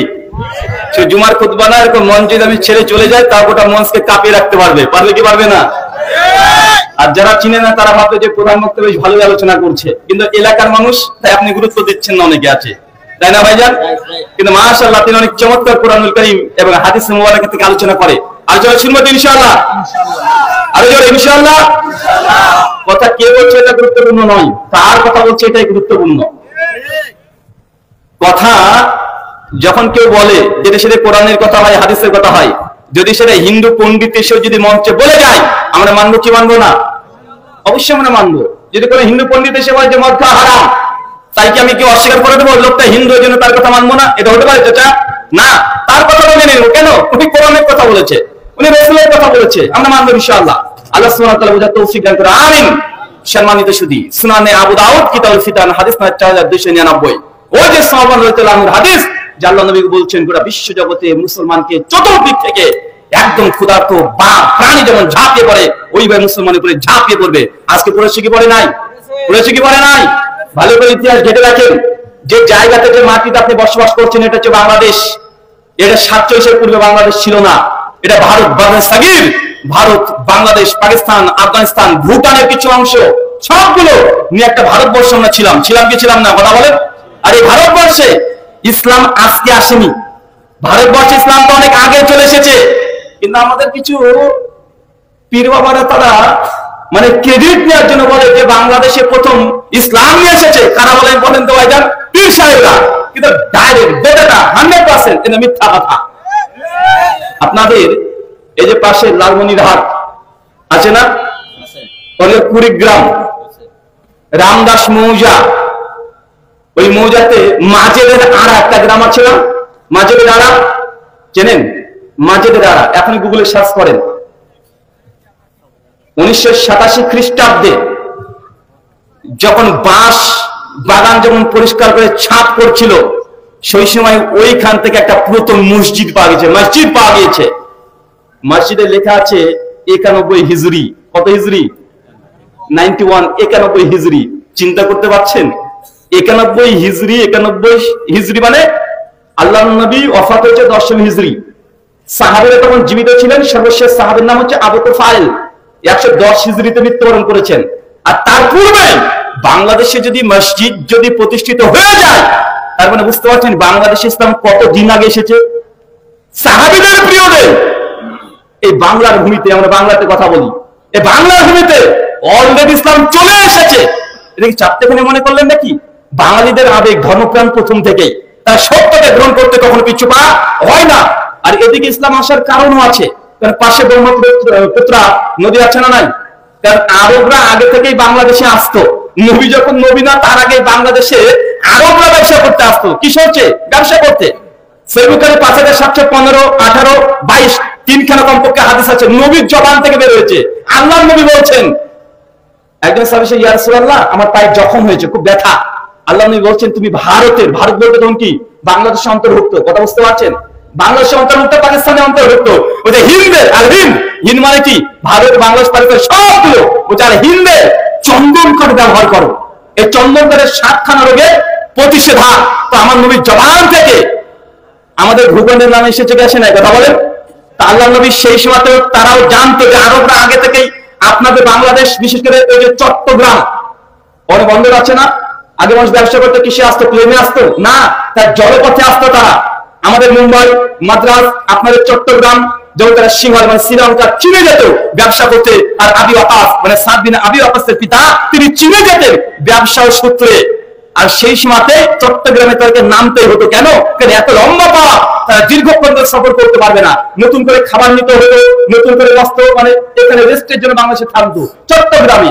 সে জুমার খুতবা না, এরকম মঞ্চে আমি ছেড়ে চলে যায়, তা গোটা মঞ্চকে কাঁপিয়ে রাখতে পারবে কি পারবে না? আর যারা চিনে না তারা ভাববে যে প্রধান বক্তা বেশ ভালোই আলোচনা করছে, কিন্তু এলাকার মানুষ তাই আপনি গুরুত্ব দিচ্ছেন না, অনেকে আছে, তাই না ভাইজান? কিন্তু মাশাআল্লাহ তিনি অনেক চমৎকার কোরআনুল কারীম এবং হাদিস মুবারক থেকে আলোচনা করে। আলোচনা শুনবো তো ইনশাআল্লাহ, আরো জোরে ইনশাআল্লাহ। কথা কে বলছে এটা গুরুত্বপূর্ণ নয়, কার কথা বলছে এটাই গুরুত্বপূর্ণ। কথা যখন কেউ বলে যেটা সেটা কোরআনের কথা হয়, হাদিসের কথা হয়, যদি সেটা হিন্দু পণ্ডিত এসেও যদি মঞ্চে বলে যায়, আমরা মানবো কি মানবো না? অবশ্যই আমরা মানবো। যদি কোনো হিন্দু পণ্ডিত এসে বলে যে মদ খাওয়া হারাম, তাই কি আমি কি অস্বীকার করে দেবো? লোকটা হিন্দু, ওই জন্য তার কথা মানবো না? এটা হতে পারে চাচা? না, তার কথা মেনে নেব কেন? উনি কোরআনের কথা বলেছে, উনি রাসূলের কথা বলেছে, আমরা মানব ইনশাআল্লাহ। আল্লাহ সুবহানাহু ওয়া তাআলা বুঝার তৌফিক দান করে, আমিন। সম্মানিত সুধী, সুনানে আবু দাউদ কিতাবুল ফিতান হাদিস নম্বর 4299, ওই যে সাহাবা রাদিয়াল্লাহু আনহুর হাদিস, যে আল্লাহ নবী বলছেন গোটা বিশ্ব জগতে মুসলমানকে চতুর্দিক থেকে একদম ক্ষুধার্ত বা প্রাণী যেমন ঝাঁপিয়ে পড়ে, ওইভাবে মুসলমানের উপরে ঝাঁপিয়ে পড়বে। আজকে পড়েছে কি পড়ে নাই? পড়েছে কি পড়ে নাই? ভালো করে ইতিহাস ঘেটে রাখেন। যে জায়গাতে, যে মাটিতে আপনি বসবাস করছেন, এটা হচ্ছে বাংলাদেশ। এটা 47 পূর্বে বাংলাদেশ ছিল না, এটা ভারত, বাংলাদেশ, ভারত, বাংলাদেশ, পাকিস্তান, আফগানিস্তান, ভুটানের কিছু অংশ, সবগুলো নিয়ে একটা ভারতবর্ষ আমরা ছিলাম। ছিলাম কি ছিলাম না? কথা বলেন। আর এই ভারতবর্ষে ইসলাম আজকে আসেনি, ভারতবর্ষে ইসলাম তো অনেক আগে চলে এসেছে। কিন্তু আমাদের কিছু পীর বাবারা তারা মানে ক্রেডিট নেওয়ার জন্য বলে যে বাংলাদেশে প্রথম ইসলাম নিয়ে এসেছে। কারা বলেন? বলেন তো ভাইজান, পীর সাহেবরা। কিন্তু ডাইরেক্ট ডেটাটা 100% এটা মিথ্যা কথা। আপনাদের এই যে পাশে লালমনিরহাট আছে না, ওদের কুড়িগ্রাম রামদাস মৌজা, ওই মৌজাতে মাজেদের আড়া একটা গ্রাম আছে না, মাজেদের আড়া চেনেন? মাজেদের আড়া এখন গুগলে সার্চ করেন। 1987 খ্রিস্টাব্দে যখন বাঁশ বাগান যেমন পরিষ্কার করে ছাপ করছিল, সেই সময় ওইখান থেকে একটা পুরাতন মসজিদ পাওয়া গেছে, মসজিদ পাওয়া গিয়েছে। মসজিদে লেখা আছে 91 হিজরি। কত হিজরি? 91, 91 হিজরি। চিন্তা করতে পারছেন? 91 হিজরি, 91 হিজরি মানে আল্লাহ নবী ওফাত হয়েছে 10 হিজরি। সাহাবীরা তখন জীবিত ছিলেন। সর্বশেষ সাহাবীর নাম হচ্ছে আবু তুফাইল, 110 হিজরিতে মৃত্যুবরণ করেছেন। আর তার পূর্বে বাংলাদেশে যদি মসজিদ যদি প্রতিষ্ঠিত হয়ে যায়, তার মানে বুঝতে পারছেন বাংলাদেশে ইসলাম কত দিন আগে এসেছে। সাহাবীদের পিরিয়ডে এই বাংলার ভূমিতে, আমরা বাংলাতে কথা বলি, এই বাংলার ভূমিতে অলরেডি ইসলাম চলে এসেছে। এটা কি চারটেখানে মনে করলেন নাকি? বাঙালিদের আবেগ, ধর্মপ্রাণ প্রথম থেকেই, তার সত্যকে গ্রহণ করতে কখনো পিছু পা হয় না। আর এদিকে ইসলাম আসার কারণও আছে, কারণ পাশে ব্রহ্মপুত্র নদী আছে না নাই? কারণ আরবরা আগে থেকেই বাংলাদেশে আসতো। নবী যখন নবী না, তার আগে বাংলাদেশে আরবরা ব্যবসা করতে আসতো। কি হচ্ছে? ব্যবসা করতে। সহিহ-বুখারী 5715, 18, 22 তিনখানা কমপক্ষে হাদিস আছে, নবীর জবান থেকে বের হয়েছে। আল্লাহর নবী বলছেন, একজন সাহাবী বলছে, ইয়া রাসূলুল্লাহ, আমার পায়ে জখম হয়েছে, খুব ব্যথা। আল্লাহ নবী বলছেন, তুমি ভারতের, ভারত বলতে তখন কি বাংলাদেশের অন্তর্ভুক্ত, কথা বুঝতে পারছেন? বাংলাদেশের অন্তর্ভুক্ত, পাকিস্তানের অন্তর্ভুক্ত। ওই যে হিন্দের, আর হিন্দ, হিন্দ মানে কি? ভারত, বাংলাদেশ, পাকিস্তান সবগুলো। ওই আর হিন্দের চন্দন কাঠ ব্যবহার করো, এই চন্দন কাঠের 7খানা রোগে প্রতিষেধক। তো আমার নবীর জবান থেকে আমাদের ভূখণ্ডের নামে এসেছে, গেছে না? কথা বলেন। তা আল্লাহ নবী সেই সময়তে তারাও জানতো যে আরবরা আগে থেকেই আপনাদের বাংলাদেশ, বিশেষ করে ওই যে চট্টগ্রাম অনেক বন্দর আছে না, আগে মানুষ ব্যবসা করতে কিসে আসতো? প্লেনে আসতো না, তার জলপথে আসতো তারা। আমাদের মুম্বাই, মাদ্রাজ, আপনাদের চট্টগ্রাম, যেমন তারা সিংহল মানে শ্রীলঙ্কা, চীনে যেত ব্যবসা করতে। আর আবি ওয়াকাস মানে সাদ বিন আবি ওয়াকাসের পিতা, তিনি চীনে যেতেন ব্যবসার সূত্রে। আর সেই সময়তে চট্টগ্রামে তাদেরকে নামতে হতো। কেন? কারণ এত লম্বা পথ, তারা দীর্ঘক্ষণ সফর করতে পারবে না। নতুন করে খাবার নিতে হতো, নতুন করে বস্ত্র, মানে এখানে রেস্টের জন্য বাংলাদেশে থামতো। চট্টগ্রামে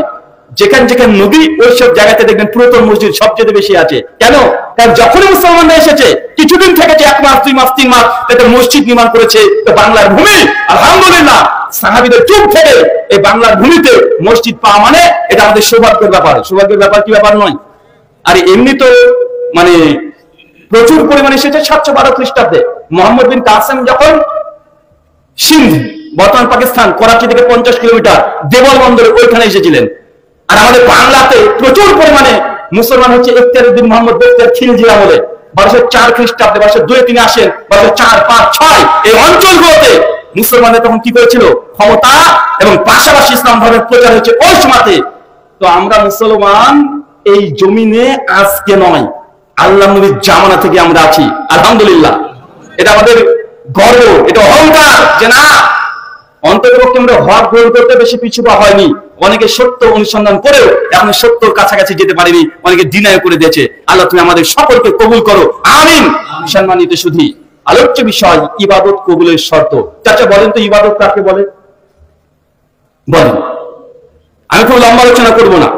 যেখানে যেখানে নদী, ওই সব জায়গাতে দেখবেন পুরাতন মসজিদ সবচেয়ে বেশি আছে। কেন? কারণ যখনই মুসলমানরা এসেছে, কিছুদিন থেকেছে, 1 মাস, 2 মাস, 3 মাস, একটা মসজিদ নির্মাণ করেছে। তো বাংলার ভূমি, আলহামদুলিল্লাহ, সাহাবীদের যুগ থেকে এই বাংলার ভূমিতে মসজিদ পাওয়া মানে এটা আমাদের সৌভাগ্যের ব্যাপার। সৌভাগ্যের ব্যাপার কি ব্যাপার নয়? আর এমনি তো মানে প্রচুর পরিমাণে এসেছে। 712 খ্রিস্টাব্দে মোহাম্মদ বিন কাসেম যখন সিন্ধ, বর্তমান পাকিস্তান, করাচি থেকে 50 কিলোমিটার দেবল বন্দরে ওইখানে এসেছিলেন। আর আমাদের বাংলাতে প্রচুর পরিমাণে মুসলমান হচ্ছে ইখতিয়ারউদ্দিন মোহাম্মদ বখতিয়ার খিলজি আমলে 1204 খ্রিস্টাব্দে, 1202 তিনি আসেন, 1204, 5, 6 এই অঞ্চলগুলোতে মুসলমানরা তখন কি করেছিল? ক্ষমতা এবং পাশাপাশি ইসলাম ধর্মের প্রচার হচ্ছে ওই সময়তে। তো আমরা মুসলমান এই জমিনে আজকে নয়, আল্লাহ নবীর জামানা থেকে আমরা আছি, আলহামদুলিল্লাহ। এটা আমাদের গর্ব, এটা অহংকার যে না, অন্ততপক্ষে আমরা হক গ্রহণ করতে বেশি পিছু পা হয়নি। অনেকে সত্য অনুসন্ধান করেও এখন সত্যর কাছাকাছি যেতে পারেনি, অনেকে ডিনাই করে দিয়েছে। আল্লাহ তুমি আমাদের সকলকে কবুল করো, আমিন। সম্মানিত সুধী, আলোচ্য বিষয় ইবাদত কবুলের শর্ত। চাচা বলেন তো ইবাদত কাকে বলে? বলেন, আমি খুব লম্বা আলোচনা করবো না।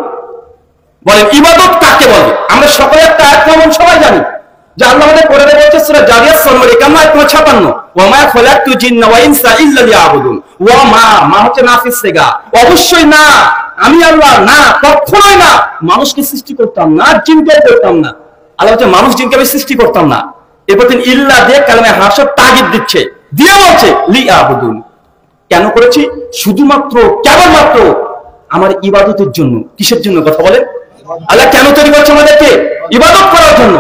বলেন ইবাদত কাকে বলে? আমরা সকলে একটা এক সবাই জানি যে আল্লাহ আমাদের কোরআনে বলছে সূরা জারিয়াত নম্বর 51 আয়াত 56, ওয়া মা খালাকতু জিন্না ওয়া ইনসা ইল্লা লিয়াবুদুন। ওয়া মা হচ্ছে নাফিস সেগা, অবশ্যই না, আমি আল্লাহ না, কখনোই না মানুষকে সৃষ্টি করতাম না, জিনকে করতাম না। আল্লাহ বলছে মানুষ জিনকে আমি সৃষ্টি করতাম না। এরপর তিনি ইল্লা দিয়ে কালামে হাসর তাগিদ দিচ্ছে, দিয়ে বলছে লিয়াবুদুন, কেন করেছি? শুধুমাত্র কেবলমাত্র আমার ইবাদতের জন্য। কিসের জন্য কথা বলেন? আল্লাহ কেন তৈরি করছে আমাদেরকে? ইবাদত করার জন্য।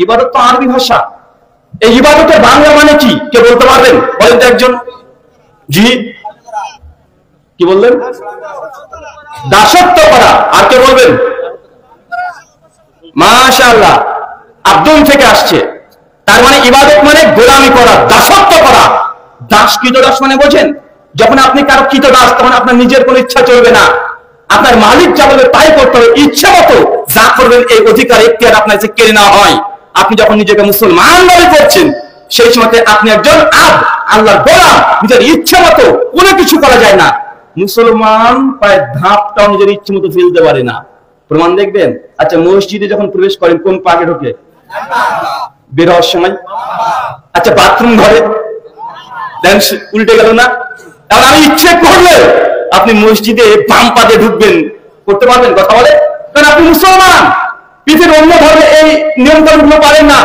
ইবাদত তো আরবি ভাষা, এই ইবাদতের বাংলা মানে কি কে বলতে পারবেন? বলেন তো একজন। জি, কি বললেন? দাসত্ব করা। আর কে বলবেন? মাশাআল্লাহ, আব্দুল থেকে আসছে। তার মানে ইবাদত মানে গোলামি করা, দাসত্ব করা। দাস কৃতদাস মানে বোঝেন? যখন আপনি কারো কৃতদাস, তখন আপনার নিজের কোনো ইচ্ছা চলবে না, আপনার মালিক যা বলবে তাই করতে হবে, ইচ্ছা মতো যা করবেন এই অধিকার এখতিয়ার আপনার কাছে কেড়ে নেওয়া হয়। আপনি যখন নিজেকে মুসলমান দাবি করছেন, সেই সময় আপনি একজন আল্লাহর গোলাম, নিজের ইচ্ছা মতো কোনো কিছু করা যায় না। মুসলমান পায়ের ধাপটাও নিজের ইচ্ছে মতো ফেলতে পারে না, প্রমাণ দেখবেন। আচ্ছা, মসজিদে যখন প্রবেশ করেন কোন পাকে ঢোকে? বের হওয়ার সময়। আচ্ছা, বাথরুম ঘরে উল্টে গেল না? তাহলে আমি ইচ্ছে করলে আপনি মসজিদে বাম পা দিয়ে ঢুকবেন, করতে পারবেন? কথা বলে, কারণ আপনি মুসলমান। পৃথিবীর অন্য ধর্মে এই নিয়ম কানুন গুলো পারেন না।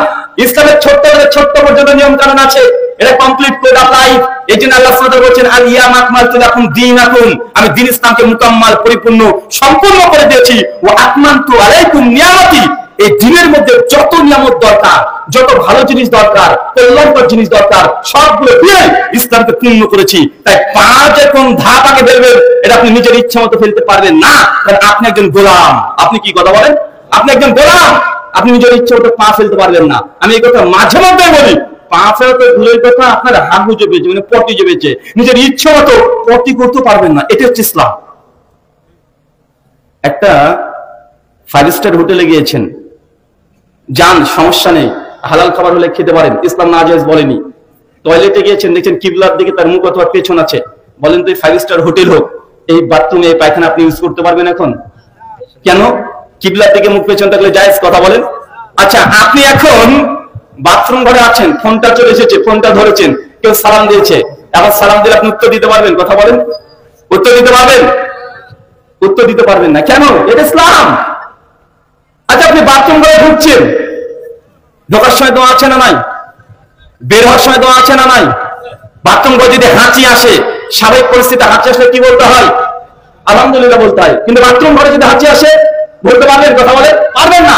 ইসলামের ছোট্ট ছোট্ট পর্যন্ত নিয়ম কানুন আছে, এটা কমপ্লিট কোড অফ লাইফ। এই জন্য আল্লাহ সুবহানাহু ওয়া তাআলা বলেছেন আল ইয়াউমা আকমালতু লাকুম দীনাকুম, আমি দ্বীন ইসলামকে মুকাম্মাল, পরিপূর্ণ, সম্পূর্ণ করে দিয়েছি। ওয়া আকমালতু আলাইকুম নিয়ামতি, এই দ্বীনের মধ্যে যত নিয়ামত দরকার, যত ভালো জিনিস দরকার, কল্যাণকর জিনিস দরকার, সবগুলো দিয়ে ইসলামকে পূর্ণ করেছি। তাই পা যে কোন ধাপ আগে ফেলবেন, এটা আপনি নিজের ইচ্ছা মতো ফেলতে পারবেন না, কারণ আপনি একজন গোলাম। আপনি কি কথা বলেন? আপনি একজন গোলাম, আপনি নিজের ইচ্ছা মতো পা ফেলতে পারবেন না। আমি এই কথা মাঝে মধ্যে বলি, পা ফেলতে ভুলের কথা, আপনার হাগু জেবেছে, মানে পটি জেবেছে, নিজের ইচ্ছা মতো পটি করতে পারবেন না। এটা হচ্ছে ইসলাম। একটা 5 স্টার হোটেলে গিয়েছেন, যান, সমস্যা নেই, হালাল খাবার হলে খেতে পারেন, ইসলাম নাজায়েজ বলেনি। টয়লেটে গিয়েছেন, দেখছেন কিবলার দিকে তার মুখ অথবা পেছন আছে, বলেন তো এই 5 স্টার হোটেল হোক, এই বাথরুমে এই পায়খানা আপনি ইউজ করতে পারবেন এখন? কেন? কিবলার দিকে মুখ পেছন থাকলে জায়েজ, কথা বলেন। আচ্ছা, আপনি এখন বাথরুম ঘরে আছেন, ফোনটা চলে এসেছে, ফোনটা ধরেছেন, কেউ সালাম দিয়েছে, এখন সালাম দিলে আপনি উত্তর দিতে পারবেন? কথা বলেন, উত্তর দিতে পারবেন? উত্তর দিতে পারবেন না, কেন? এটা ইসলাম। আচ্ছা, আপনি বাথরুম ঘরে ঢুকছেন, ঢোকার সময় দোয়া আছে না নাই? বের হওয়ার সময় দোয়া আছে না নাই? বাথরুম ঘরে যদি হাঁচি আসে, স্বাভাবিক পরিস্থিতি হাঁচি আসলে কি বলতে হয়? আলহামদুলিল্লাহ বলতে হয়। কিন্তু বাথরুম ঘরে যদি হাঁচি আসে, বলতে পারবেন? কথা বলে পারবেন না।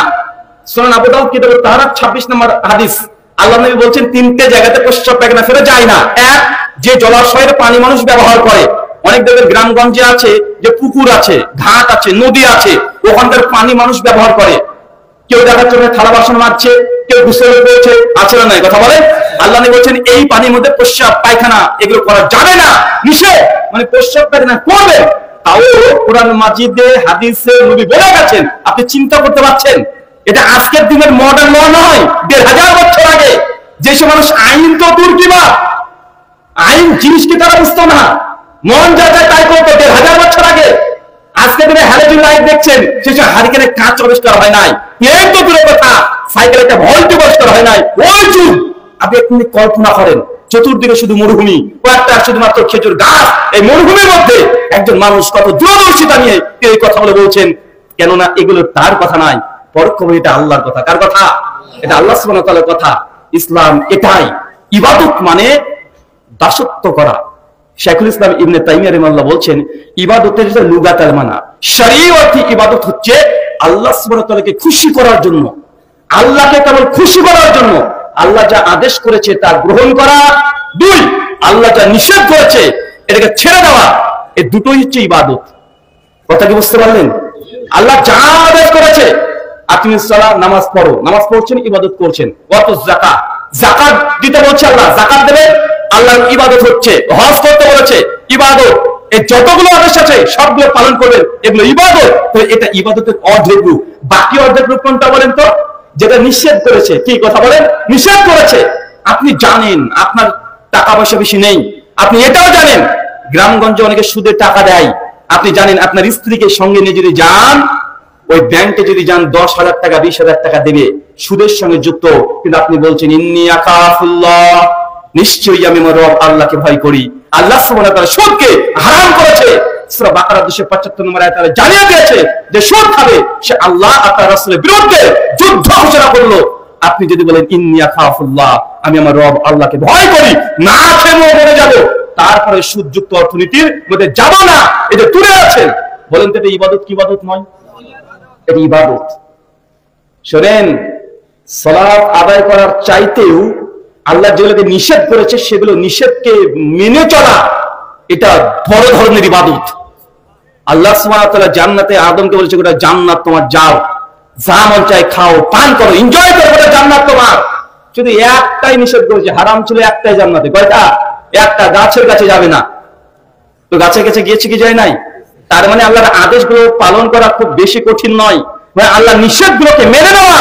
সুনান আবু দাউদ কিতাবে তাহারাত 26 নম্বর হাদিস, আল্লাহ নবী বলছেন 3টে জায়গাতে প্রস্রাব পায়খানা ফেলে যায় না। এক, যে জলাশয়ের পানি মানুষ ব্যবহার করে, অনেক দেখবেন গ্রামগঞ্জে আছে যে পুকুর আছে, ঘাট আছে, নদী আছে, ওখানকার পানি মানুষ ব্যবহার করে, কেউ দেখার জন্য থালা বাসন মাজছে, কেউ গোসল করেছে, আছে না নাই? কথা বলে। আল্লাহ নবী বলছেন এই পানির মধ্যে প্রস্রাব পায়খানা এগুলো করা যাবে না, নিষেধ। মানে প্রস্রাব পায়খানা করবে, তাও কোরআন মাজিদে হাদিসে নবী বলে গেছেন। আপনি চিন্তা করতে পারছেন? এটা আজকের দিনের মডার্ন ল নয়, 1500 বছর আগে যেসব মানুষ আইন তো দূর কিবা, আইন জিনিস কি তারা বুঝতো না, মন যা যায় তাই করতো 1500 বছর আগে। আজকে দিনে হ্যালোজেন লাইট দেখছেন, সেসব হারিকেনে কাঁচ আবিষ্কার হয় নাই, এই তো দূরের কথা সাইকেলে একটা ভল্ট আবিষ্কার হয় নাই। ওই যুগ আপনি একটু কল্পনা করেন, চতুর্দিকে শুধু মরুভূমি, কয়েকটা শুধুমাত্র খেজুর গাছ, এই মরুভূমির মধ্যে একজন মানুষ কত দূরদর্শিতা নিয়ে এই কথা বলে বলছেন। কেননা এগুলো তার কথা নয়, পরোক্ষভাবে এটা আল্লাহর কথা। কার কথা? এটা আল্লাহ সুবহানাহু ওয়া তাআলার কথা। ইসলাম এটাই, ইবাদত মানে দাসত্ব করা। শাইখুল ইসলাম ইবনে তাইমিয়া রাহিমাহুল্লাহ বলছেন, ইবাদতের যে লুগাতাল মানা, শরঈ অর্থে ইবাদত হচ্ছে আল্লাহ সুবহানাহু ওয়া তাআলাকে খুশি করার জন্য, আল্লাহকে কেবল খুশি করার জন্য আল্লাহ যা আদেশ করেছে তা গ্রহণ করা। 2, আল্লাহ যা নিষেধ করেছে এটাকে ছেড়ে দেওয়া। এই দুটোই হচ্ছে ইবাদত। কথা কি বুঝতে পারলেন? আল্লাহ যা আদেশ করেছে, আপনি সালাত নামাজ পড়ো, নামাজ পড়ছেন, ইবাদত করছেন। ওয়াতুজ যাকাত, যাকাত দিতে বলছে আল্লাহ, যাকাত দেবে, আল্লাহর ইবাদত হচ্ছে। হজ করতে বলেছে, ইবাদত। এই যতগুলো আদেশ আছে সবগুলো পালন করবেন, এগুলো ইবাদত। তো এটা ইবাদতের অর্ধেক রূপ। বাকি অর্ধেক রূপ কোনটা বলেন তো? যেটা নিষেধ করেছে। কি কথা বলেন? নিষেধ করেছে। আপনি জানেন আপনার টাকা পয়সা বেশি নেই, আপনি এটাও জানেন গ্রামগঞ্জে অনেকে সুদে টাকা দেয়, আপনি জানেন আপনার স্ত্রীকে সঙ্গে নিয়ে যদি যান, ওই ব্যাংকে যদি যান 10,000 টাকা 20,000 টাকা দেবে সুদের সঙ্গে যুক্ত, কিন্তু আপনি বলছেন ইন্নী আখাফুল্লাহ, নিশ্চয়ই আমি আমার রব আল্লাহকে ভয় করি। আল্লাহ সুবহানাহু ওয়া তাআলা সুদকে হারাম করেছে। সূরা বাকারা 275 নম্বর আয়াতে জানিয়ে দিয়েছে যে সুদ খাবে সে আল্লাহ আর তার রাসূলের বিরুদ্ধে যুদ্ধ ঘোষণা করলো। আপনি যদি বলেন ইন্নী আখাফুল্লাহ, আমি আমার রব আল্লাহকে ভয় করি, না খেয়ে মরে যাব, তারপরে সুদযুক্ত অর্থনীতির মধ্যে যাব না, এটা দূরে আছেন, বলেন তো এটা ইবাদত কি ইবাদত নয়? এটা ইবাদত। শোনেন, সালাত আদায় করার চাইতেও আল্লাহ যেগুলোকে নিষেধ করেছে সেগুলো নিষেধকে মেনে চলা এটা বড় ধরনের ইবাদত। আল্লাহ সুবহানাহু ওয়া তাআলা জান্নাতে আদমকে বলেছে ওটা জান্নাত তোমার, যাও যা মন চায় খাও পান করো এনজয় করো, ওটা জান্নাত তোমার। শুধু একটাই নিষেধ করেছে, হারাম ছিল একটাই জান্নাতে, কয়টা? একটা, গাছের কাছে যাবে না। তো গাছের কাছে গিয়েছে কি যায় নাই? তার মানে আল্লাহর আদেশগুলো পালন করা খুব বেশি কঠিন নয়, মানে আল্লাহর নিষেধগুলোকে মেনে নেওয়া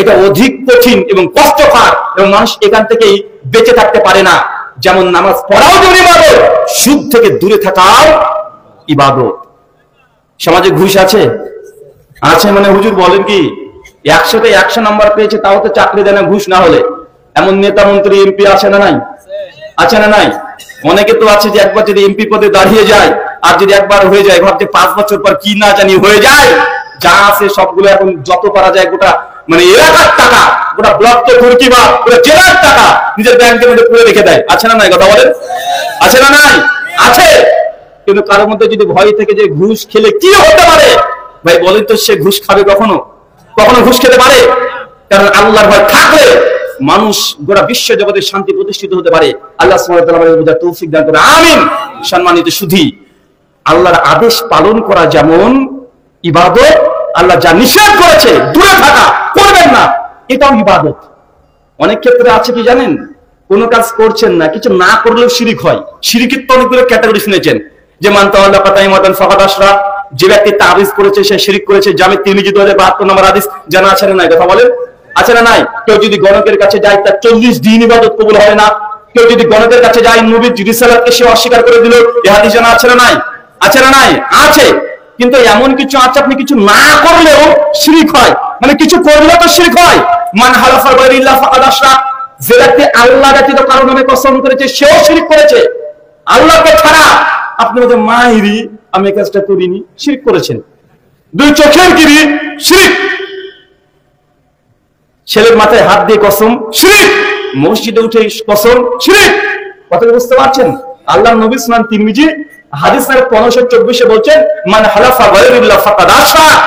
এটা অধিক কঠিন এবং কষ্টকর, এবং মানুষ এখান থেকেই বেঁচে থাকতে পারে না। যেমন নামাজ পড়াও যেমন ইবাদত, সুদ থেকে দূরে থাকাও ইবাদত। সমাজে ঘুষ আছে? আছে মানে হুজুর বলেন কি 100তে 100 নাম্বার পেয়েছে তাও তো চাকরি দেয় না ঘুষ না হলে। এমন নেতা মন্ত্রী এমপি আছে না নাই? আছে না নাই? অনেকে তো আছে যে একবার যদি এমপি পদে দাঁড়িয়ে যায় আর যদি একবার হয়ে যায় ভাবছে 5 বছর পর কি না জানি হয়ে যায়, যা আছে সবগুলো এখন যত পারা যায় গোটা মানে এলাকার টাকা, গোটা ব্লক তো ঘুরকি বা পুরো জেলার টাকা নিজের ব্যাংকের মধ্যে পুরে রেখে দেয়। আছে না নাই? কথা বলেন, আছে না নাই? আছে। কিন্তু কারোর মধ্যে যদি ভয় থেকে যে ঘুষ খেলে কি হতে পারে, ভাই বলেন তো সে ঘুষ খাবে কখনো? কখনো ঘুষ খেতে পারে? কারণ আল্লাহর ভয় থাকলে মানুষ গোটা বিশ্ব জগতে শান্তি প্রতিষ্ঠিত হতে পারে। আল্লাহ সুবহানাহু ওয়া তাআলা আমাদের তৌফিক দান করে, আমিন। সম্মানিত সুধী, আল্লাহর আদেশ পালন করা যেমন ইবাদত, আল্লাহ যা নিষেধ করেছে দূরে থাকা, করবেন না, এটাও ইবাদত। অনেক ক্ষেত্রে আছে কি জানেন, কোন কাজ করছেন না, কিছু না করলেও শিরিক হয়। শিরিকের তো অনেকগুলো ক্যাটাগরি শুনেছেন, যে মান তাওয়াল্লা তাইমাতান ফাকাদ আশরাক, যে ব্যক্তি তাবিজ করেছে সে শিরিক করেছে। জামে তিরমিজি 2072 নম্বর হাদিস, জানা আছে না নাই? কথা বলেন, আছে না নাই? কেউ যদি গণকের কাছে যায় তার 40 দিন ইবাদত কবুল হবে না। কেউ যদি গণকের কাছে যায় নবীর রিসালাতকে সে অস্বীকার করে দিল, এই হাদিস জানা আছে না নাই? আছে না নাই? আছে। কিন্তু এমন কিছু আছে আপনি কিছু না করলেও শিরিক হয়, মানে কিছু করলেও তো শিরিক হয়। মান হালাফা বিল্লাহি ফাকাদ আশরাক, যে ব্যক্তি আল্লাহ ব্যতীত কারো নামে কসম করেছে সেও শিরিক করেছে। আল্লাহকে ছাড়া আপনি বলতে মাহিরি আমি এই কাজটা করিনি, শিরিক করেছেন। দুই চোখের গিরি শিরিক, ছেলের মাথায় হাত দিয়ে কসম শিরিক, মসজিদে উঠে কসম শিরিক। কথা বুঝতে পারছেন? আল্লাহর নবী সুনান তিরমিজি হাদিস নাম্বার 1524 বলছেন মান হালাফা বিল্লাহি ফাকাদ আশরাক,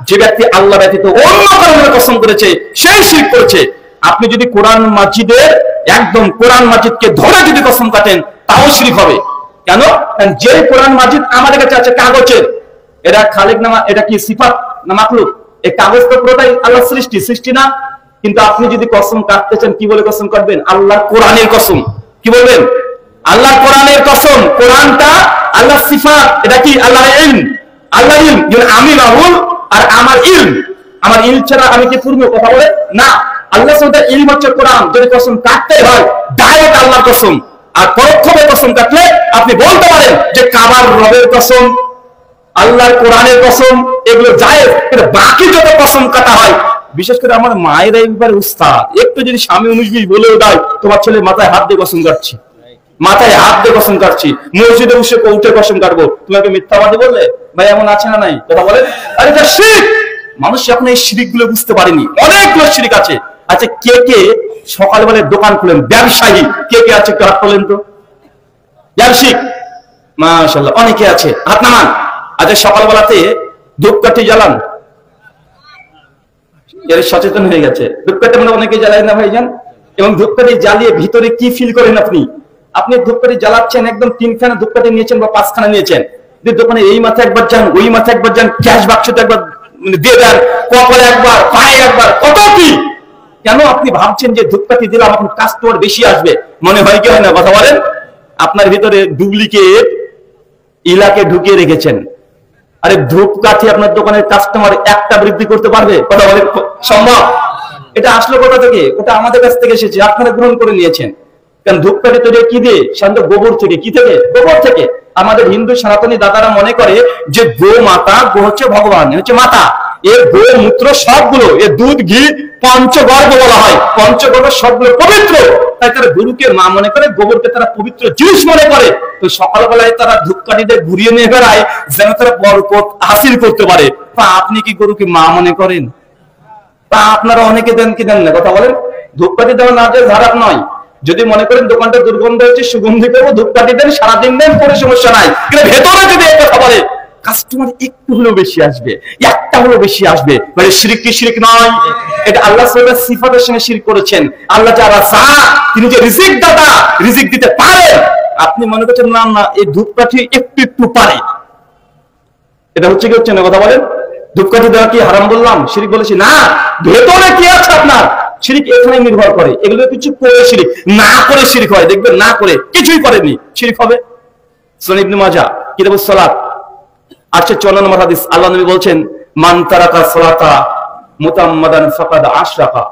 যে ব্যক্তি আল্লাহ ব্যতীত অন্য কারো নামে কসম করেছে সেই শিরক করেছে। আপনি যদি কোরআন মাজিদের একদম কোরআন মাজিদকে ধরে যদি কসম কাটেন তাও শিরক হবে। কেন? কারণ যে কোরআন মাজিদ আমাদের কাছে আছে কাগজের, এটা খালিক না, এটা কি সিফাত না মাখলুক? এই কাগজ তো পুরোটাই আল্লাহর সৃষ্টি, সৃষ্টি না? কিন্তু আপনি যদি কসম কাটতে চান কি বলে কসম কাটবেন? আল্লাহর কোরআনের কসম। কি বলবেন? আল্লাহর কোরআনের কসম। কোরআনটা আল্লাহর সিফাত, এটা কি আল্লাহর ইলম। আল্লাহর ইলম, যেমন আমি রাহুল আর আমার ইলম, আমার ইলম ছাড়া আমি কি পূর্ণ? কথা বলে না। আল্লাহ সুবহানাহু ওয়া তাআলার ইলম হচ্ছে কোরআন। যদি কসম কাটতে হয় ডাইরেক্ট আল্লাহর কসম, আর পরোক্ষভাবে কসম কাটলে আপনি বলতে পারেন যে কাবার রবের কসম, আল্লাহর কোরআনের কসম, এগুলো জায়েজ। কিন্তু বাকি যত কসম কাটা হয়, বিশেষ করে আমার মায়ের এই ব্যাপারে উস্তাদ, একটু যদি স্বামী 19-20 বলেও দেয় তোমার ছেলে মাথায় হাত দিয়ে কসম কাটছি, মাথায় হাত দিয়ে কসম কাটছি, মসজিদে উঠে কসম কাটবো, তোমাকে মিথ্যাবাদী বললে? ভাই এমন আছে না নাই? কথা বলেন। আরে এটা শিরক। মানুষ এখন এই শিরক গুলো বুঝতে পারেনি, অনেকগুলো শিরক আছে। আচ্ছা, কে কে সকালবেলায় দোকান খুলেন, ব্যবসায়ী কে কে আছে একটু হাত তোলেন তো? ব্যবসায়িক মাশাআল্লাহ অনেকে আছে, হাত নামান। আচ্ছা, সকালবেলাতে ধূপকাঠি জ্বালান? এর সচেতন হয়ে গেছে, ধূপকাঠি মানে অনেকে জ্বালায় না ভাইজান। এবং ধূপকাঠি জ্বালিয়ে ভিতরে কি ফিল করেন আপনি? আপনি ধূপকাঠি জ্বালাচ্ছেন, একদম 3খানা ধূপকাঠি নিয়েছেন বা 5খানা নিয়েছেন, দোকানে এই মাথায় একবার যান, ওই মাথায় একবার যান, ক্যাশ বাক্সতে একবার দিয়ে দেন, কপালে একবার, পায়ে একবার, কত কি। কেন? আপনি ভাবছেন যে ধূপকাঠি দিলাম এখন কাস্টমার বেশি আসবে, মনে হয় কি হয় না? কথা বলেন। আপনার ভিতরে ডুপ্লিকেট ইলাকে ঢুকিয়ে রেখেছেন। আরে ধূপকাঠি আপনার দোকানের কাস্টমার একটা বৃদ্ধি করতে পারবে? কথা বলেন, সম্ভব? এটা আসলো কোথা থেকে? ওটা আমাদের কাছ থেকে এসেছে, আপনারা গ্রহণ করে নিয়েছেন। কারণ ধূপকাঠি তৈরি কি দিয়ে? সাধারণত গোবর থেকে। কি থেকে? গোবর থেকে। আমাদের হিন্দু সনাতনী দাদারা মনে করে যে গো মাতা, গো হচ্ছে ভগবান, হচ্ছে মাতা, এর গোমূত্র সবগুলো, এর দুধ ঘি পঞ্চগর্ভ বলা হয়, পঞ্চগর্ভ সবগুলো পবিত্র। তাই তারা গরুকে মা মনে করে, গোবরকে তারা পবিত্র জিনিস মনে করে। তো সকালবেলায় তারা ধূপকাঠিতে ঘুরিয়ে নিয়ে বেড়ায় যেন তারা বরকত হাসিল করতে পারে। তা আপনি কি গরুকে মা মনে করেন? তা আপনারা অনেকে দেন কি দেন না, কথা বলেন। ধূপকাঠি দেওয়া না যে খারাপ নয়, যদি মনে করেন দোকানটা দুর্গন্ধ হচ্ছে, সুগন্ধি করবো, ধূপকাঠি দেন, সারাদিন দেন, কোনো সমস্যা নাই। কিন্তু ভেতরে যদি এই কথা বলে, কাস্টমার একটু হলেও বেশি আসবে, একটা হলেও বেশি আসবে, মানে শিরক কি শিরক নয়? এটা আল্লাহ সুবহানাহু সিফাতের সঙ্গে শিরক করেছেন। আল্লাহ যারা তিনি যে রিজিক দাতা, রিজিক দিতে পারেন, আপনি মনে করছেন না না এই ধূপকাঠি একটু একটু পারে, এটা হচ্ছে কি হচ্ছে না, কথা বলেন। ধূপকাঠি দেওয়া কি হারাম বললাম, শিরক বলেছি না? ভেতরে কি আছে আপনার, শিরক এখানে নির্ভর করে। এগুলো কিছু করে শিরক, না করে শিরক হয়, দেখবেন না করে কিছুই করেনি শিরক হবে। সুনান ইবনে মাজাহ কিতাবুস সালাত 854 নম্বর হাদিস, আল্লাহ নবী বলছেন, মান তারাকা সালাতা মুতাম্মাদান ফাকাদ আশরাকা,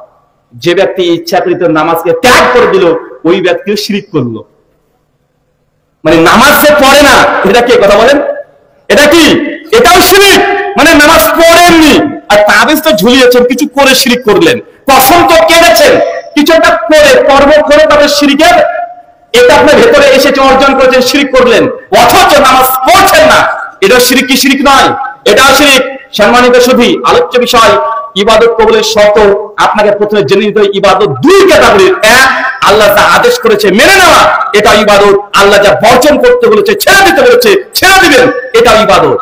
যে ব্যক্তি ইচ্ছাকৃত নামাজকে ত্যাগ করে দিল, ওই ব্যক্তিও শিরক করলো। মানে নামাজ যে পড়ে না, এটা কি, কথা বলেন, এটা কি? এটাও শিরক। মানে নামাজ পড়েননি আর তাবিজ তো ঝুলিয়েছেন, কিছু করে শিরক করলেন, কসম তো কেটেছেন, কিছু একটা করে কর্ম করে তাদের শিরকের এটা আপনার ভেতরে এসেছে, অর্জন করেছেন, শিরক করলেন, অথচ নামাজ পড়ছেন না, এটা শিরক কি শিরক নয়? এটাও শিরক। সম্মানিত সুধী, আলোচ্য বিষয় ইবাদত কবুলের শর্ত আপনাকে প্রথমে জেনে নিতে হবে। ইবাদত দুই ক্যাটাগরির, এক আল্লাহ যা আদেশ করেছে মেনে নেওয়া, এটা ইবাদত। আল্লাহ যা বর্জন করতে বলেছে, ছেড়ে দিতে বলেছে, ছেড়ে দিবেন, এটাও ইবাদত।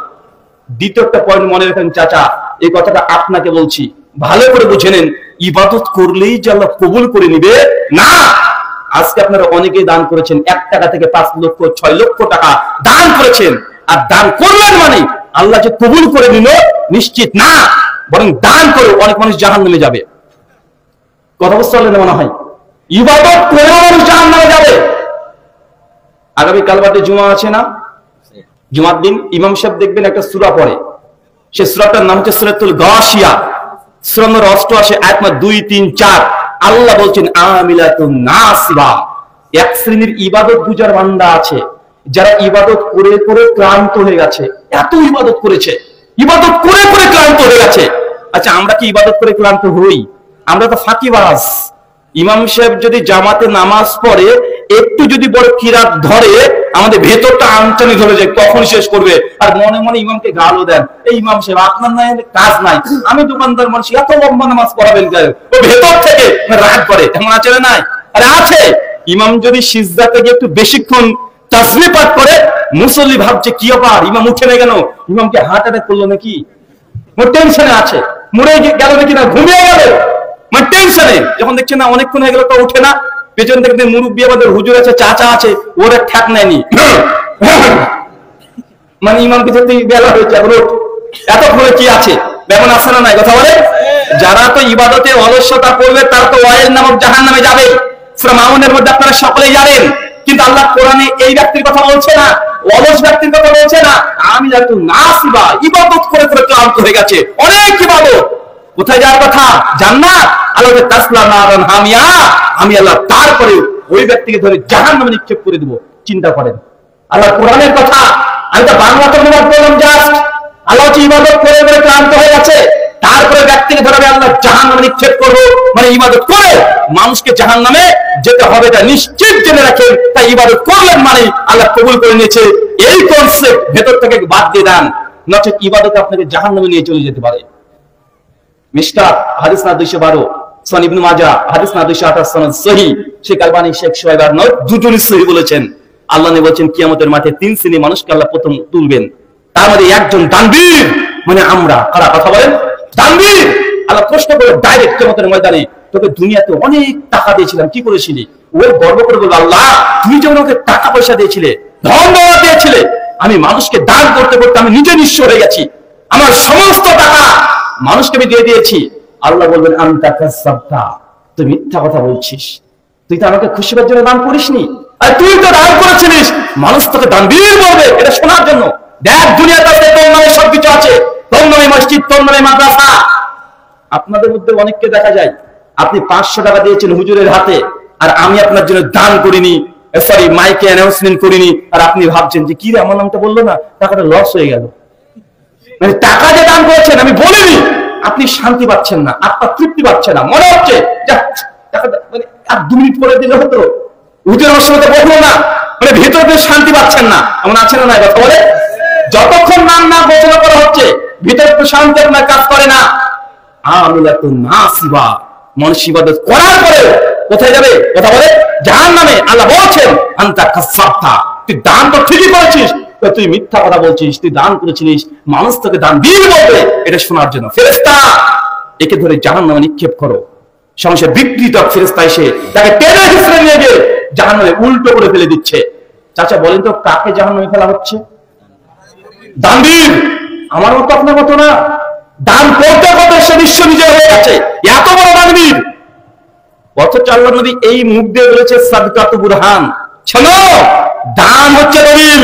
দ্বিতীয় একটা পয়েন্ট মনে রাখেন চাচা, এই কথাটা আপনাকে বলছি, ভালো করে বুঝে নেন। ইবাদত করলেই যে আল্লাহ কবুল করে নিবে না। আজকে আপনারা অনেকেই দান করেছেন, 1 টাকা থেকে 5 লক্ষ 6 লক্ষ টাকা দান করেছেন, আর দান করলেন মানে আল্লাহ যে কবুল করে নিল নিশ্চিত না, বরং দান করে অনেক মানুষ জাহান্নামে যাবে। কথা বুঝতে পারলেন মনে হয়? ইবাদত করে মানুষ জাহান্নামে যাবে। আগামী কাল বাদে জুমা আছে না? জুমার দিন ইমাম সাহেব দেখবেন একটা সূরা পড়ে, সেই সূরাটার নাম হচ্ছে সূরাতুল গাশিয়া, সূরা নম্বর 88 আয়াত নম্বর 2, 3, 4। আল্লাহ বলছেন আমিলাতুন নাসিবা, এক শ্রেণীর ইবাদত গুজার বান্দা আছে যারা ইবাদত করে করে ক্লান্ত হয়ে গেছে। এত ইবাদত করেছে, ইবাদত করে করে ক্লান্ত হয়ে গেছে। আচ্ছা, আমরা কি ইবাদত করে ক্লান্ত হই? আমরা তো ফাঁকিবাজ। ইমাম সাহেব যদি জামাতে নামাজ পড়ে, একটু যদি বড় কিরাত ধরে, আমাদের ভেতরটা আনচানি ধরে যায়, কখন শেষ করবে, আর মনে মনে ইমামকে গালও দেন, এই ইমাম সাহেব আপনার নাই কাজ নাই, আমি দোকানদার মানুষ, এত লম্বা নামাজ পড়াবেন কেন? ও ভেতর থেকে রাগ করে, এমন আছে না? নাই? আরে আছে। ইমাম যদি সিজদা থেকে একটু বেশিক্ষণ তাসবিহ পাঠ করে, মুসল্লি ভাবছে কি ব্যাপার, ইমাম উঠে না কেন, ইমামকে হার্ট অ্যাটাক করলো নাকি, মোর টেনশনে আছে, মরে গেল নাকি, না ঘুমিয়ে গেল, মানে টেনশনে। যখন দেখছে না অনেকক্ষণ হয়ে গেল তো উঠে না, পেছন থেকে মুরব্বী আমাদের হুজুর আছে, চাচা আছে, ওরা ঠ্যাক নেয়নি, মানে ইমামকে যেতে বেলা হয়েছে, এতক্ষণে কি আছে, বেমন আসে না নাই, কথা বলে। যারা তো ইবাদতে অলস্যতা করবে, তার তো ওয়াইল নামক জাহান্নামে যাবে। সূরা মাউনের মধ্যে আপনারা সকলেই জানেন, কিন্তু আল্লাহ কোরআনে এই ব্যক্তির কথা বলছে না, অলস ব্যক্তির কথা বলছে না। আমি যাতে নাসিবা, ইবাদত করে করে ক্লান্ত হয়ে গেছে, অনেক ইবাদত, কোথায় যাওয়ার কথা? জান্নাত। আল্লাহ তাসলা নারান হামিয়া, আমি আল্লাহ তারপরে ওই ব্যক্তিকে ধরে জাহান্নামে নিক্ষেপ করে দেব। চিন্তা করেন, আল্লাহ কোরআনের কথা, আমি তো বাংলা অনুবাদ করলাম জাস্ট। আল্লাহ হচ্ছে ইবাদত করে করে ক্লান্ত হয়ে গেছে, তারপরে ব্যক্তিকে ধরে আল্লাহ জাহান্নামে নিক্ষেপ করবো, মানে ইবাদত করে মানুষকে জাহান্নামে যেতে হবে, এটা নিশ্চিত জেনে রাখেন। তাই ইবাদত করলেন মানে আল্লাহ কবুল করে নিয়েছে, এই কনসেপ্ট ভেতর থেকে বাদ দিয়ে দেন, নচেত ইবাদত আপনাকে জাহান্নামে নিয়ে চলে যেতে পারে। মিশকাত হাদিস না 212, সুনান ইবনে মাজাহ হাদিস না 228, সনদ সহিহ। শেখ আলবানী, শেখ শুআইব আর নয়, দুজনই সহিহ বলেছেন। আল্লাহ নবী বলেছেন কিয়ামতের মাঠে 3 শ্রেণীর মানুষকে আল্লাহ প্রথম তুলবেন, তার মধ্যে একজন দানবীর, মানে আমরা। কারা? কথা বলেন, দানবীর। আল্লাহ প্রশ্ন করে ডাইরেক্ট কিয়ামতের ময়দানে, তোকে দুনিয়াতে অনেক টাকা দিয়েছিলাম, কি করেছিলি? ও গর্ব করে বলবে, আল্লাহ তুমি যেমন আমাকে টাকা পয়সা দিয়েছিলে, ধন দৌলত দিয়েছিলে, আমি মানুষকে দান করতে করতে আমি নিজে নিঃস্ব হয়ে গেছি, আমার সমস্ত টাকা মানুষকে আমি দিয়ে দিয়েছি। আল্লাহ বলবেন আনতা কাযাবতা, তুই মিথ্যা কথা বলছিস, তুই তো আমাকে খুশি করার জন্য দান করিসনি, আর তুই তো দান করেছিলিস। মানুষ তোকে দানবীর বলবে, এটা শোনার জন্য। দেখ দুনিয়াতে তোর নামে সবকিছু আছে, তোর নামে মসজিদ, তোর নামে মাদ্রাসা। আপনাদের মধ্যে অনেককে দেখা যায়, আপনি 500 টাকা দিয়েছেন হুজুরের হাতে, আর আমি আপনার জন্য দান করিনি, সরি মাইকে অ্যানাউন্সমেন্ট করিনি, আর আপনি ভাবছেন যে কি রে আমার নামটা বললো না, টাকাটা লস হয়ে গেল। মানে টাকা যে দান করেছেন আমি বলিনি, আপনি শান্তি পাচ্ছেন না, আপনার তৃপ্তি পাচ্ছে না, মনে হচ্ছে মানে আর 2 মিনিট পরে দিলে হতো, উঠে সময় বলবো না, মানে ভিতরে শান্তি পাচ্ছেন না, এমন আছে না? কথা বলে যতক্ষণ নাম না ঘোষণা করা হচ্ছে ভিতরে প্রশান্তি আপনার কাজ করে না। মানুষ ইবাদত করার পরে কোথায় যাবে? কথা বলে জাহান্নামে। আল্লাহ বলছেন আনতা কাসাবতা, তুই দান তো ঠিকই করেছিস, তুই মিথ্যা কথা বলছিস, তুই দান করেছিস, মানুষ তোকে দান দিয়ে বলবে এটা শোনার জন্য। ফেরেশতা একে ধরে জাহান্নামে নিক্ষেপ করো। সমস্যা বিকৃত ফেরেশতা এসে তাকে টেনে হিসেবে নিয়ে গিয়ে জাহান্নামে উল্টো করে ফেলে দিচ্ছে। চাচা বলেন তো কাকে জাহান্নামে ফেলা হচ্ছে? দানবীর। আমার মতো আপনার মতো না, দান করতে করতে সে বিশ্ব বিজয় হয়ে গেছে, এত বড় দানবীর। অথচ আল্লাহর নবী এই মুখ দিয়ে বলেছে সাদকাতু বুরহান, শোনো দান হচ্ছে দলিল।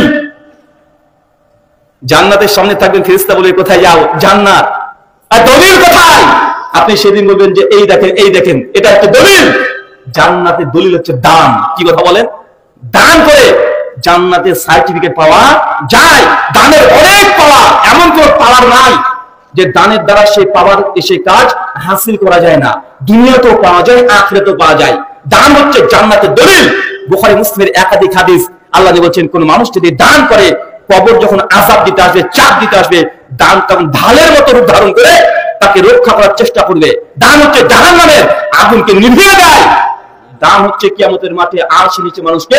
জান্নাতের সামনে থাকবেন ফেরেশতা বলে কোথায় যাও? জান্নাত। আর দলিল কোথায়? আপনি সেদিন বলবেন যে এই দেখেন, এই দেখেন, এটা একটা দলিল। জান্নাতের দলিল হচ্ছে দান। কি কথা বলেন? দান করে জান্নাতের সার্টিফিকেট পাওয়া যায়। দানের অনেক পাওয়া, এমন কোন পাওয়ার নাই যে দানের দ্বারা সেই পাওয়ার সেই কাজ হাসিল করা যায় না। দুনিয়াতেও পাওয়া যায়, আখিরাতেও পাওয়া যায়। দান হচ্ছে জান্নাতের দলিল। বুখারী মুসলিমের একাধিক হাদিস, আল্লাহ বলছেন কোন মানুষ যদি দান করে কবর যখন আযাব দিতে আসবে, চাপ দিতে আসবে, দান তখন ঢালের মতো রূপ ধারণ করে তাকে রক্ষা করার চেষ্টা করবে। দান হচ্ছে জাহান্নামের আগুনকে নিভিয়ে দেয়। দান হচ্ছে কিয়ামতের মাঠে আরশের নিচে মানুষকে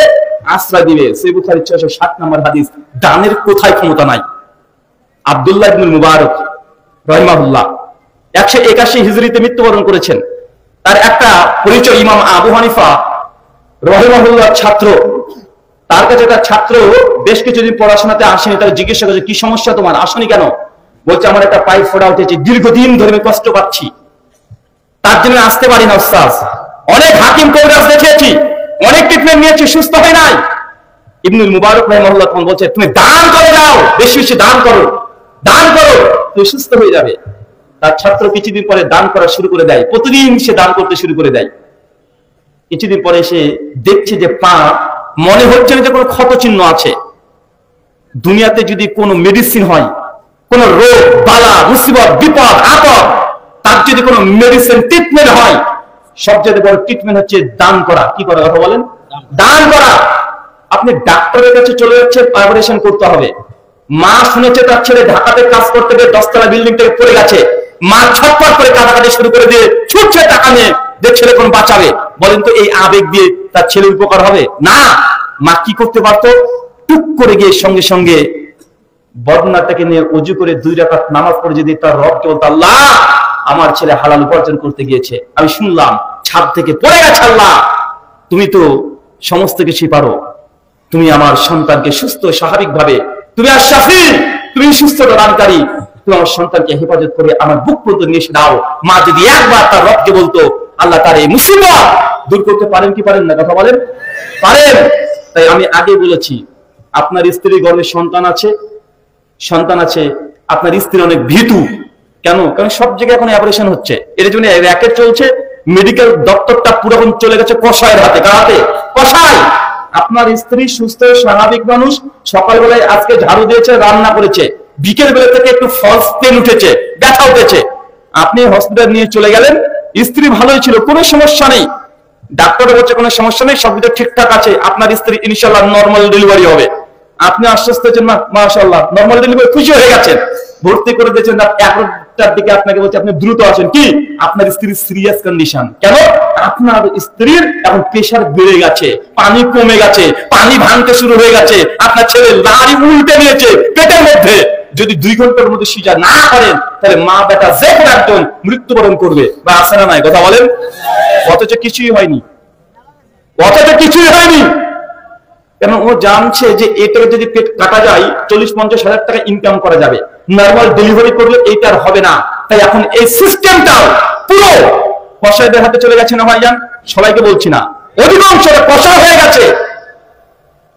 আশ্রয় দিবে। সহিহ বুখারী 660 নম্বর হাদিস। দানের কোথায় ক্ষমতা নাই? আব্দুল্লাহ ইবনে মুবারক রাহিমাহুল্লাহ 181 হিজরিতে মৃত্যুবরণ করেছেন। তার একটা পরিচয় ইমাম আবু হানিফা রাহিমাহুল্লাহ ছাত্র। তার কাছে একটা ছাত্র বেশ কিছুদিন পড়াশোনাতে আসেনি, তাকে জিজ্ঞাসা করেছে কি সমস্যা তোমার, আসনি কেন? বলছে আমার একটা পাইপ ফোড়া উঠেছে, দীর্ঘদিন ধরে আমি কষ্ট পাচ্ছি, তার জন্য আসতে পারি না উস্তাদ। অনেক হাকিম কবিরাজ দেখিয়েছি, অনেক ট্রিটমেন্ট নিয়েছি, সুস্থ হয় নাই। ইবনুল মুবারক রাহিমাহুল্লাহ তখন বলছে তুমি দান করে যাও, বেশি বেশি দান করো, দান করো, তুমি সুস্থ হয়ে যাবে। তার ছাত্র কিছুদিন পরে দান করা শুরু করে দেয়, প্রতিদিন সে দান করতে শুরু করে দেয়। কিছুদিন পরে সে দেখছে যে পা মনে হচ্ছে না যে কোনো ক্ষত চিহ্ন আছে। দুনিয়াতে যদি কোনো মেডিসিন হয়, কোন রোগ বালা মুসিবত বিপদ আপদ, তার যদি কোনো মেডিসিন ট্রিটমেন্ট হয়, সবচেয়ে বড় ট্রিটমেন্ট হচ্ছে দান করা। কি করা? কথা বলেন, দান করা। আপনি ডাক্তারের কাছে চলে যাচ্ছেন, অপারেশন করতে হবে, মা শুনেছে তার ছেলে ঢাকাতে কাজ করতে গিয়ে 10 তলা বিল্ডিং থেকে পড়ে গেছে, মা ছটফট করে কাঁদাকাটি শুরু করে দিয়ে ছুটছে টাকা নিয়ে যে ছেলে কোন বাঁচাবে। বলেন তো এই আবেগ দিয়ে তার ছেলের উপকার হবে না? মা কি করতে পারতো? টুক করে গিয়ে সঙ্গে সঙ্গে বদনাটাকে নিয়ে ওযু করে 2 রাকাত নামাজ পড়ে যদি তার রবকে বলতো আল্লাহ আমার ছেলে হালাল উপার্জন করতে গিয়েছে, আমি শুনলাম ছাদ থেকে পড়ে গেছে, আল্লাহ তুমি তো সমস্ত কিছু পারো, তুমি আমার সন্তানকে সুস্থ স্বাভাবিক ভাবে, তুমি আর শাফি, তুমি সুস্থ দানকারী, তুমি আমার সন্তানকে হেফাজত করে আমার বুক পর্যন্ত নিয়ে এসে দাও। মা যদি একবার তার রবকে বলতো, আল্লাহ তার এই মুসিবত দূর করতে পারেন কি পারেন না? কথা বলেন, পারেন। তাই আমি আগে বলেছি, আপনার স্ত্রীর গর্ভে সন্তান আছে, সন্তান আছে, আপনার স্ত্রী অনেক ভীতু। কেন? কারণ সব জায়গায় এখন অপারেশন হচ্ছে, এর জন্য র্যাকেট চলছে, মেডিকেল দপ্তরটা পুরো চলে গেছে কসাইয়ের হাতে। কার হাতে? কসাই। আপনার স্ত্রী সুস্থ স্বাভাবিক মানুষ, সকালবেলায় আজকে ঝাড়ু দিয়েছে, রান্না করেছে, বিকেল বেলা থেকে একটু ফলস পেন উঠেছে, ব্যথা উঠেছে, আপনি হসপিটাল নিয়ে চলে গেলেন, স্ত্রী ভালোই ছিল, কোনো সমস্যা নেই, ডাক্তার বলছে কোনো সমস্যা নেই, সবকিছু ঠিকঠাক আছে, আপনার স্ত্রী ইনশাআল্লাহ নরমাল ডেলিভারি হবে। আপনি আশ্বস্ত হচ্ছেন, মাশাআল্লাহ নরমাল ডেলিভারি, খুশি হয়ে গেছেন, ভর্তি করে দিয়েছেন। 11টার দিকে আপনাকে বলছে আপনি দ্রুত আসেন। কি? আপনার স্ত্রীর সিরিয়াস কন্ডিশন। কেন? আপনার স্ত্রীর এখন প্রেশার বেড়ে গেছে, পানি কমে গেছে, পানি ভাঙতে শুরু হয়ে গেছে, আপনার ছেলে নাড়ি উল্টে নিয়েছে পেটের মধ্যে। যদি 2 ঘন্টার মধ্যে সিজার না করেন তাহলে মা বেটা যে কোনো একজন মৃত্যুবরণ করবে। বা আছে না নাই? কথা বলেন। অথচ কিছুই হয়নি, অথচ কিছুই হয়নি। কেন? ও জানছে যে এটা যদি পেট কাটা যায় 40-50 হাজার টাকা ইনকাম করা যাবে, নরমাল ডেলিভারি করলে এইটার হবে না। তাই এখন এই সিস্টেমটাও পুরো কসাইদের হাতে চলে গেছে না ভাইজান? সবাইকে বলছি না, অধিকাংশটা কসাই হয়ে গেছে।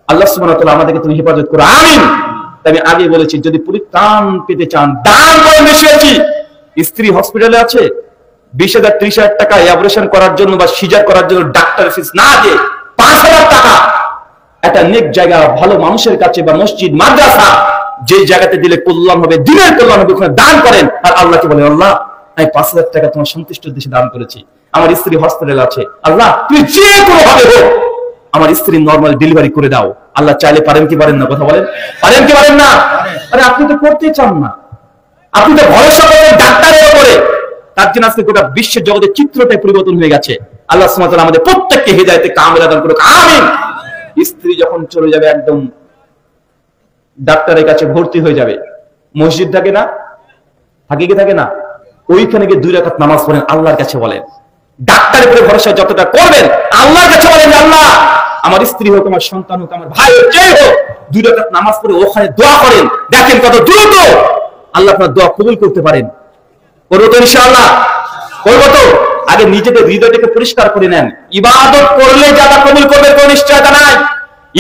আল্লাহ সুবহানাহু ওয়া তাআলা আমাদেরকে তুমি হেফাজত করো, আমিন। আমি আগে বলেছি যদি পরিত্রাণ পেতে চান দান করে মিশিয়েছি। স্ত্রী হসপিটালে আছে, 20,000 30,000 টাকা অপারেশন করার জন্য বা সিজার করার জন্য ডাক্তারের ফিস না দিয়ে 5,000 টাকা একটা নেক জায়গা, ভালো মানুষের কাছে বা মসজিদ মাদ্রাসা যে জায়গাতে দিলে কল্যাণ হবে, দিনের কল্যাণ হবে, ওখানে দান করেন। আর আল্লাহকে বলেন, আল্লাহ আমি 5,000 টাকা তোমার সন্তুষ্টির দেশে দান করেছি, আমার স্ত্রী হসপিটালে আছে, আল্লাহ তুমি যে কোনো ভাবে হোক আমার স্ত্রী নর্মাল ডেলিভারি করে দাও। আল্লাহ চাইলে পারেন কি পারেন না? কথা বলেন, পারেন কি পারেন না? আরে আপনি তো করতেই চান না, আপনি তো ভরসা করেন ডাক্তারের উপরে। তার জন্য আজকে গোটা বিশ্বের জগতের চিত্রটাই পরিবর্তন হয়ে গেছে। আল্লাহ সুবহানাহু ওয়া তাআলা আমাদের প্রত্যেককে হিদায়াতে কামিলা দান করুক, আমিন। স্ত্রী যখন চলে যাবে একদম ডাক্তারের কাছে ভর্তি হয়ে যাবে, মসজিদ থাকে না, থাকে কি থাকে না, ওইখানে গিয়ে 2 রাকাত নামাজ পড়েন, আল্লাহর কাছে বলেন। ডাক্তারের উপরে ভরসা যতটা করবেন, আল্লাহর কাছে বলেন, আল্লাহ আমার স্ত্রী হোক, আমার সন্তান হোক, আমার ভাই হোক, যে হোক, 2 রাকাত নামাজ পড়ে ওখানে দোয়া করেন। দেখেন কত দ্রুত আল্লাহ আপনার দোয়া কবুল করতে পারেন। করবো তো ইনশাআল্লাহ? করবো তো? আগে নিজেদের হৃদয়টাকে পরিষ্কার করে নেন। ইবাদত করলে যারা কবুল করবে কোন নিশ্চয়তা নাই।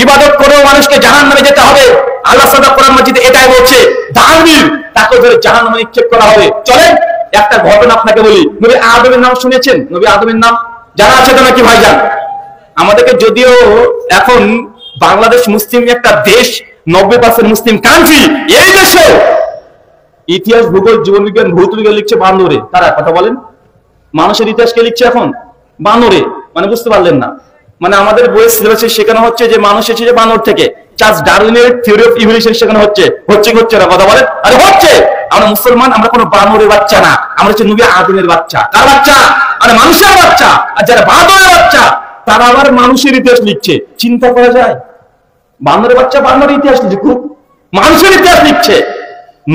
ইবাদত করেও মানুষকে জাহান্নামে যেতে হবে। আল্লাহ সাদা কোরআন মাজিদে এটাই বলছে, দানবীর তাকে ধরে জাহান্নামে নিক্ষেপ করা হবে। চলেন একটা ঘটনা আপনাকে বলি। নবী আদমের নাম শুনেছেন? নবী আদমের নাম জানা আছে তো নাকি ভাইজান? আমাদেরকে যদিও এখন বাংলাদেশ মুসলিম একটা দেশ, 90% মুসলিম কান্ট্রি, এই দেশে ইতিহাস, ভূগোল, জীবন বিজ্ঞান, ভৌত বিজ্ঞান লিখছে বানরে। তারা কথা বলেন, মানুষের ইতিহাস কে লিখছে এখন? বানরে। মানে বুঝতে পারলেন না? মানে আমাদের বইয়ের সিলেবাসে শেখানো হচ্ছে যে মানুষ এসেছে বানর থেকে। চার্লস ডারউইনের থিওরি অফ ইভলিউশন শেখানো হচ্ছে। হচ্ছে কি হচ্ছে না? কথা বলেন। আরে হচ্ছে। আমরা মুসলমান, আমরা কোনো বানরের বাচ্চা না, আমরা হচ্ছে নবী আদমের বাচ্চা। কার বাচ্চা? মানে মানুষের বাচ্চা। আর যারা বানরের বাচ্চা তারা আবার মানুষের ইতিহাস লিখছে। চিন্তা করা যায়? বানরের বাচ্চা বানরের ইতিহাস লিখছে, খুব মানুষের ইতিহাস লিখছে।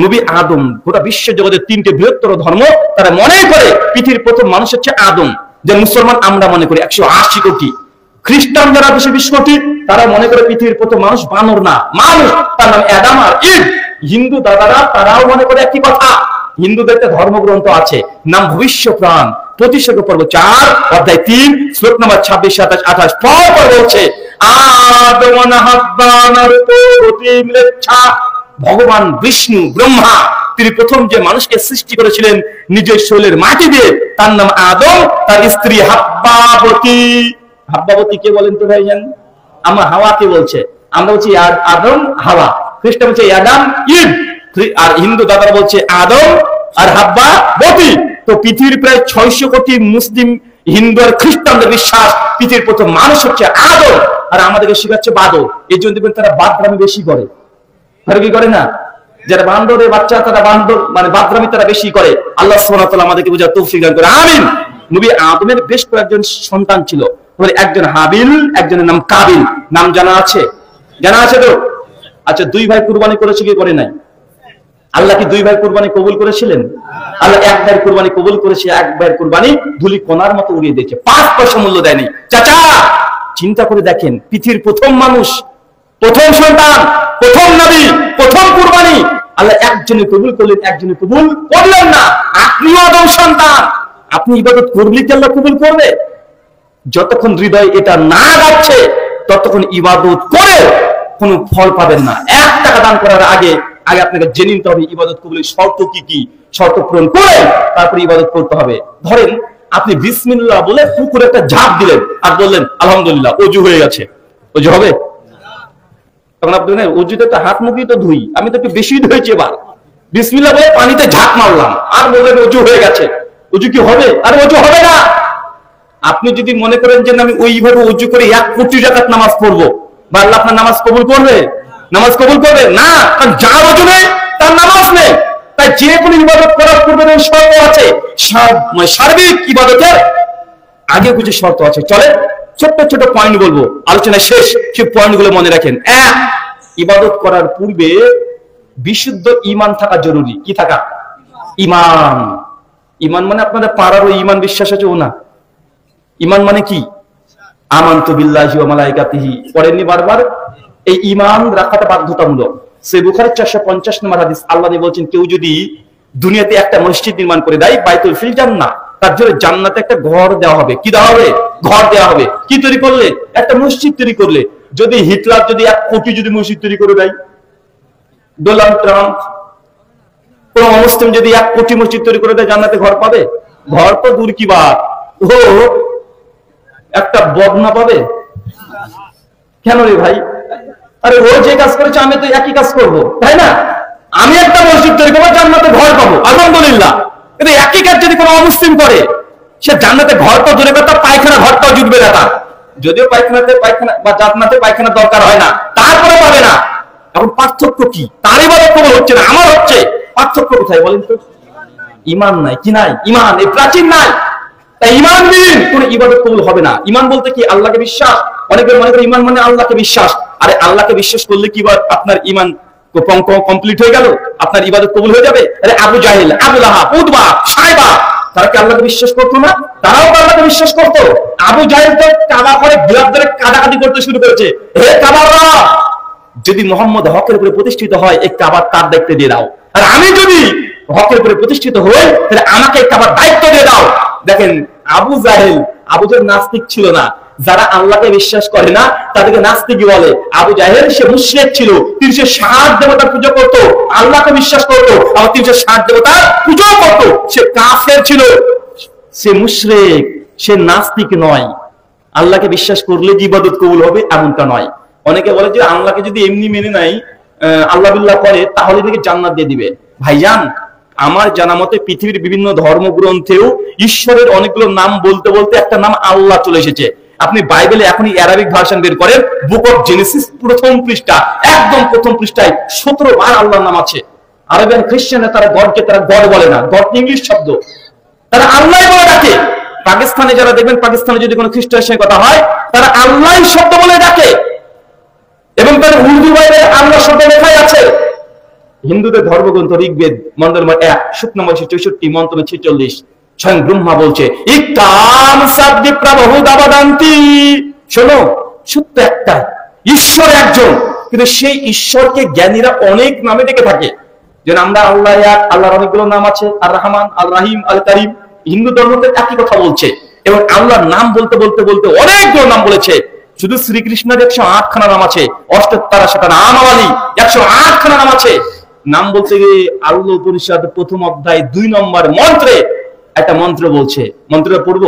নবী আদম, গোটা বিশ্ব জগতের 3টে বৃহত্তর ধর্ম তারা মনে করে পৃথিবীর প্রথম মানুষ হচ্ছে আদম। যে মুসলমান আমরা মনে করি 180 কোটি, খ্রিস্টান যারা 220 কোটি, তারা মনে করে পৃথিবীর প্রথম মানুষ বানর না, মানুষ, তার নাম অ্যাডাম আর ইভ। হিন্দু দাদারা তারাও মনে করে একই কথা। হিন্দুদের একটা ধর্মগ্রন্থ আছে, নাম ভবিষ্যপুরাণ, প্রতিশোধ পর্ব 4 অধ্যায় 3 শ্লোক নম্বর 26, 27, 28 পর বলছে, আদম হাব্বা নারুতি মিলেচ্ছা। ভগবান বিষ্ণু ব্রহ্মা তিনি প্রথম যে মানুষকে সৃষ্টি করেছিলেন নিজের শরীরের মাটি দিয়ে, তার নাম আদম, তার স্ত্রী হাব্বাবতী। হাব্বাবতী কে বলেন তো ভাইজান? আমরা হাওয়াকে বলছে, আমরা বলছি আদম হাওয়া, খ্রিস্টান বলছে আদম ইভ, আর হিন্দু দাদারা বলছে আদম আর হাব্বাবতী। তো পৃথিবীর প্রায় 600 কোটি মুসলিম, হিন্দু আর খ্রিস্টানদের বিশ্বাস পৃথিবীর প্রথম মানুষ হচ্ছে আদম, আর আমাদেরকে শেখাচ্ছে বাদর। এই জন্য দেখবেন তারা বাদরামি বেশি করে। কি করে না? যারা বান্দরের বাচ্চা তারা বান্দর, মানে বাদরামি তারা বেশি করে। আল্লাহ সুবহানাহু ওয়া তাআলা আমাদেরকে বুঝার তৌফিক দান করে, আমিন। নবী আদমের বেশ কয়েকজন সন্তান ছিল, একজন হাবিল, একজনের নাম কাবিল। নাম জানা আছে? জানা আছে তো? আচ্ছা, 2 ভাই কুরবানি করেছে কি করে নাই? আল্লাহ কি 2 ভাই কুরবানি কবুল করেছিলেন? আল্লাহ 1 ভাইয়ের কুরবানি কবুল করেছে, 1 ভাইয়ের কুরবানি ধুলি কোনার মতো উড়িয়ে দিয়েছে, 5 পয়সা মূল্য দেয়নি। চাচা চিন্তা করে দেখেন, পৃথিবীর প্রথম মানুষ, প্রথম সন্তান, প্রথম নবী, প্রথম কুরবানি আল্লাহ একজনে কবুল করলেন, একজনে কবুল করলেন না। আপনিও আদম সন্তান, আপনি ইবাদত করলে কি আল্লাহ কবুল করবে? যতক্ষণ হৃদয় এটা না যাচ্ছে ততক্ষণ ইবাদত করে কোনো ফল পাবেন না। 1 টাকা দান করার আগে আপনাকে জেনে নিতে হবে ইবাদত কবুলের শর্ত কি কি, শর্ত পূরণ করে তারপরে ইবাদত করতে হবে। ধরেন আপনি বিসমিল্লাহ বলে পুকুরে একটা ঝাঁপ দিলেন আর বললেন আলহামদুলিল্লাহ ওযু হয়ে গেছে, ওযু হবে? তখন আপনি বলেন ওযুতে তো হাত মুখই তো ধুই, আমি তো একটু বেশি ধুয়েছি, এবার বিসমিল্লাহ বলে পানিতে ঝাঁপ মারলাম আর বললেন ওযু হয়ে গেছে, ওযু কি হবে? আর ওযু হবে না। আপনি যদি মনে করেন যে আমি ওইভাবে ওযু করে 1 কোটি রাকাত নামাজ পড়বো, বা আল্লাহ আপনার নামাজ কবুল করবে? নামাজ কবুল করবে না, কারণ যার ওযু নেই তার নামাজ নেই। তাই যে কোনো ইবাদত করার পূর্বে শর্ত আছে, সার্বিক ইবাদতের আগে কিছু শর্ত আছে। চলে ছোট্ট ছোট পয়েন্ট বলবো, আলোচনা শেষ, সেই পয়েন্টগুলো মনে রাখেন। 1, ইবাদত করার পূর্বে বিশুদ্ধ ঈমান থাকা জরুরি। কি থাকা? ঈমান। ঈমান মানে আপনাদের পাড়ার ওই ঈমান বিশ্বাস আছে ও না। ঈমান মানে কি? আমানতু বিল্লাহি ওয়া মালাইকাতিহি পড়েননি বারবার? এই ঈমান রাখাটা বাধ্যতামূলক। সহিহ বুখারী 450 নম্বর হাদিস, আল্লাহ বলছেন কেউ যদি দুনিয়াতে একটা মসজিদ নির্মাণ করে দেয়, বাইতুল ফিল জান্নাহ, তার জন্য জান্নাতে একটা ঘর দেওয়া হবে। কি দেওয়া হবে? ঘর দেওয়া হবে। কি তৈরি করলে? একটা মসজিদ তৈরি করলে। যদি হিটলার যদি 1 কোটি যদি মসজিদ তৈরি করে দেয়, ডোনাল্ড ট্রাম্প, কোন মুসলিম যদি 1 কোটি মসজিদ তৈরি করে দেয়, জান্নাতে ঘর পাবে? ঘর তো দূর কি বাত, ও একটা বদনা পাবে। কেন রে ভাই? আরে ও যে কাজ করেছে আমি তো একই কাজ করব, তাই না? আমি একটা মসজিদ তৈরি করবো, জান্নাতে ঘর পাবো, আলহামদুলিল্লাহ। কিন্তু একই কাজ যদি কোনো অমুসলিম করে, সে জান্নাতে ঘরটা দূরে কথা, পায়খানা ঘরটাও জুটবে না তার। যদিও পায়খানাতে পায়খানা বা জান্নাতে পায়খানা দরকার হয় না, তারপরে পাবে না। এখন পার্থক্য কি? তার ইবাদত কবুল হচ্ছে না, আমার হচ্ছে। পার্থক্য কোথায় বলেন তো? ইমান নাই। কি নাই? ইমান। এই প্রাচীন নাই। তাই ইমান দিন কোন ইবাদত কবুল হবে না। ইমান বলতে কি? আল্লাহকে বিশ্বাস। অনেকে মনে করে ইমান মানে আল্লাহকে বিশ্বাস। আরে আল্লাহকে বিশ্বাস করলে কি আপনার ইমান কমপ্লিট হয়ে গেল? আপনার ইবাদত কবুল হয়ে যাবে? আরে আবু জাহেল, আবু লাহাব, উতবা, সাইবা, তারা কি আল্লাহকে বিশ্বাস করতো না? তারাও আল্লাহকে বিশ্বাস করতো। আবু জাহেল তো কাবা করে গোলাপ ধরে কাটাকাটি করতে শুরু করেছে, হে কাবারা, যদি মোহাম্মদ হকের উপরে প্রতিষ্ঠিত হয়, এই কাবার তার দেখতে দিয়ে দাও। আর আমি যদি হকের উপরে প্রতিষ্ঠিত হই, তাহলে আমাকে এই কাবার দায়িত্ব দিয়ে দাও। দেখেন, আবু জাহেল, আবু জাহেল নাস্তিক ছিল না। যারা আল্লাহকে বিশ্বাস করে না তাদেরকে নাস্তিক বলে। আবু জাহেল সে মুশরিক ছিল, 360 দেবতার পূজা করতো, আল্লাহকে বিশ্বাস করতো, আর 360 দেবতার পূজা করতো। সে কাফের ছিল, সে মুশরিক, সে নাস্তিক নয়। আল্লাহকে বিশ্বাস করলে যে ইবাদত কবুল হবে এমনটা নয়। অনেকে বলে যে আল্লাহকে যদি এমনি মেনে নাই, আল্লাহ বিল্লাহ করে, তাহলে নাকি জান্নাত দিয়ে দিবে। ভাইজান, আমার জানা মতে পৃথিবীর বিভিন্ন ধর্মগ্রন্থেও ঈশ্বরের অনেকগুলো নাম বলতে বলতে একটা নাম আল্লাহ চলে এসেছে। আপনি বাইবেলে এখনই অ্যারাবিক ভার্সন বের করেন, বুক অফ জেনেসিস প্রথম পৃষ্ঠা, একদম প্রথম পৃষ্ঠায় 17 বার আল্লাহর নাম আছে। আরবিয়ান খ্রিস্টানরা তারা গডকে তারা গড বলে না, গড ইংলিশ শব্দ, তারা আল্লাহ বলে ডাকে। পাকিস্তানে যারা দেখবেন, পাকিস্তানে যদি কোনো খ্রিস্টানের সঙ্গে কথা হয়, তারা আল্লাহ শব্দ বলে ডাকে, এবং তার উর্দু বাইরে আল্লাহ শব্দ লেখাই আছে। হিন্দুদের ধর্মগ্রন্থ ঋগ্বেদ মন্ডল 1 সূক্ত নম্বর 64 মন্ত্র 46 স্বয়ং ব্রহ্মা বলছে, ইকাম সাদ্দি প্রভু দাবাদান্তি। শোনো, সত্য একটা, ঈশ্বর একজন, কিন্তু সেই ঈশ্বরকে জ্ঞানীরা অনেক নামে ডেকে থাকে। যেন আমরা আল্লাহ এক, আল্লাহর অনেকগুলো নাম আছে, আর রহমান, আল রাহিম, আল কারিম। হিন্দু ধর্মতে একই কথা বলছে, এবং আল্লাহর নাম বলতে বলতে বলতে অনেকগুলো নাম বলেছে। শুধু শ্রীকৃষ্ণের 108 খানা নাম আছে, 78 নামাবলী, 108 খানা নাম আছে। নাম বলতে গিয়ে আল্লাহ উপনিষদ প্রথম অধ্যায় 2 নম্বর মন্ত্রে একটা মন্ত্র বলছে। মন্ত্রটা পড়ব।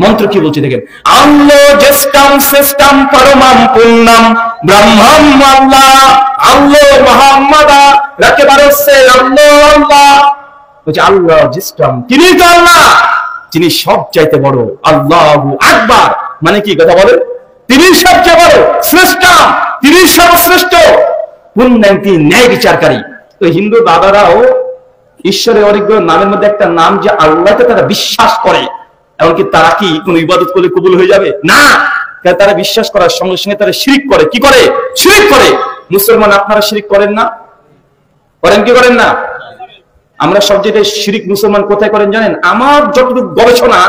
মন্ত্র কি বলছে দেখেন, আল্লাহ জ্যেষ্ঠম শ্রেষ্ঠম পরমম পূর্ণম ব্রহ্মম আল্লাহ, আল্লাহ মুহাম্মাদা রাকেবারসে আল্লাহ আল্লাহ। বলছে আল্লাহ জ্যেষ্ঠম, তিনি তো আল্লাহ, যিনি সবচাইতে বড়। আল্লাহু আকবার মানে কি কথা বলেন? তিনি সবচেয়ে বড়, শ্রেষ্ঠ, তিনি সর্বশ্রেষ্ঠ, পূর্ণাঙ্গ, ন্যায় বিচারকারী। তো হিন্দু দাদারাও ঈশ্বরের অনেকগুলো নামের মধ্যে একটা নাম যে আল্লাহকে তারা বিশ্বাস করে। এমনকি তারা কি কোন ইবাদত করলে কবুল হয়ে যাবে? না, তারা বিশ্বাস করার সঙ্গে সঙ্গে তারা শিরক করে। কি করে? শিরক করে। মুসলমান আপনারা শিরক করেন না? করেন কি করেন না? আমরা সবচেয়ে শিরক মুসলমান কোথায় করেন জানেন? আমার যতটুকু গবেষণা,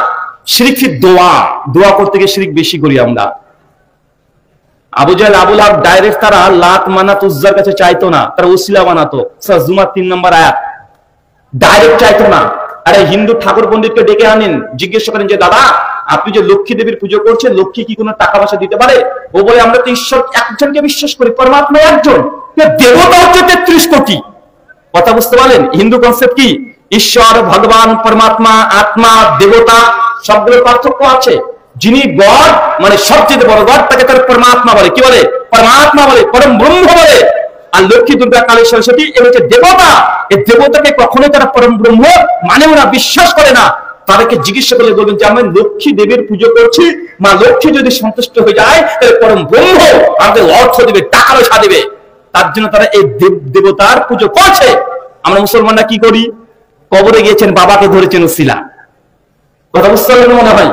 শিরক দোয়া, দোয়া করতে গিয়ে শিরক বেশি করি আমরা। আবু জাহেল, আবু লাহাব ডাইরেক্ট তারা লাত মানাত উজ্জার কাছে চাইতো না, তারা ওসিলা বানাতো। সূরা জুমার 3 নম্বর আয়াত, ডাইরেক্ট চাইতো না। আরে হিন্দু ঠাকুর পণ্ডিতকে ডেকে আনেন, জিজ্ঞেস করেন যে দাদা, আপনি যে লক্ষ্মী দেবীর পুজো করছেন, লক্ষ্মী কি কোনো টাকা পয়সা দিতে পারে? ও বলে আমরা তো ঈশ্বর একজনকে বিশ্বাস করি, পরমাত্মা একজন, দেবতা হচ্ছে 33 কোটি। কথা বুঝতে পারলেন? হিন্দু কনসেপ্ট কি? ঈশ্বর, ভগবান, পরমাত্মা, আত্মা, দেবতা, সবগুলোর পার্থক্য আছে। যিনি গড মানে সবচেয়ে বড় গড, তাকে তার পরমাত্মা বলে। কি বলে? পরমাত্মা বলে, পরম ব্রহ্ম বলে। আর লক্ষ্মী, দুর্গা, কালী, সরস্বতী এ হচ্ছে দেবতা। এই দেবতাকে কখনোই তারা পরম ব্রহ্ম মানে ওরা বিশ্বাস করে না। তাদেরকে জিজ্ঞাসা করলে বলবেন যে আমি লক্ষ্মী দেবীর পুজো করছি, মা লক্ষ্মী যদি সন্তুষ্ট হয়ে যায় তাহলে পরম ব্রহ্ম আমাদের অর্থ দিবে, টাকা পয়সা দিবে। তার জন্য তারা এই দেবতার পুজো করছে। আমরা মুসলমানরা কি করি? কবরে গিয়েছেন, বাবাকে ধরেছেন উসিলা। কথা বুঝতে পারলেন মনে হয়?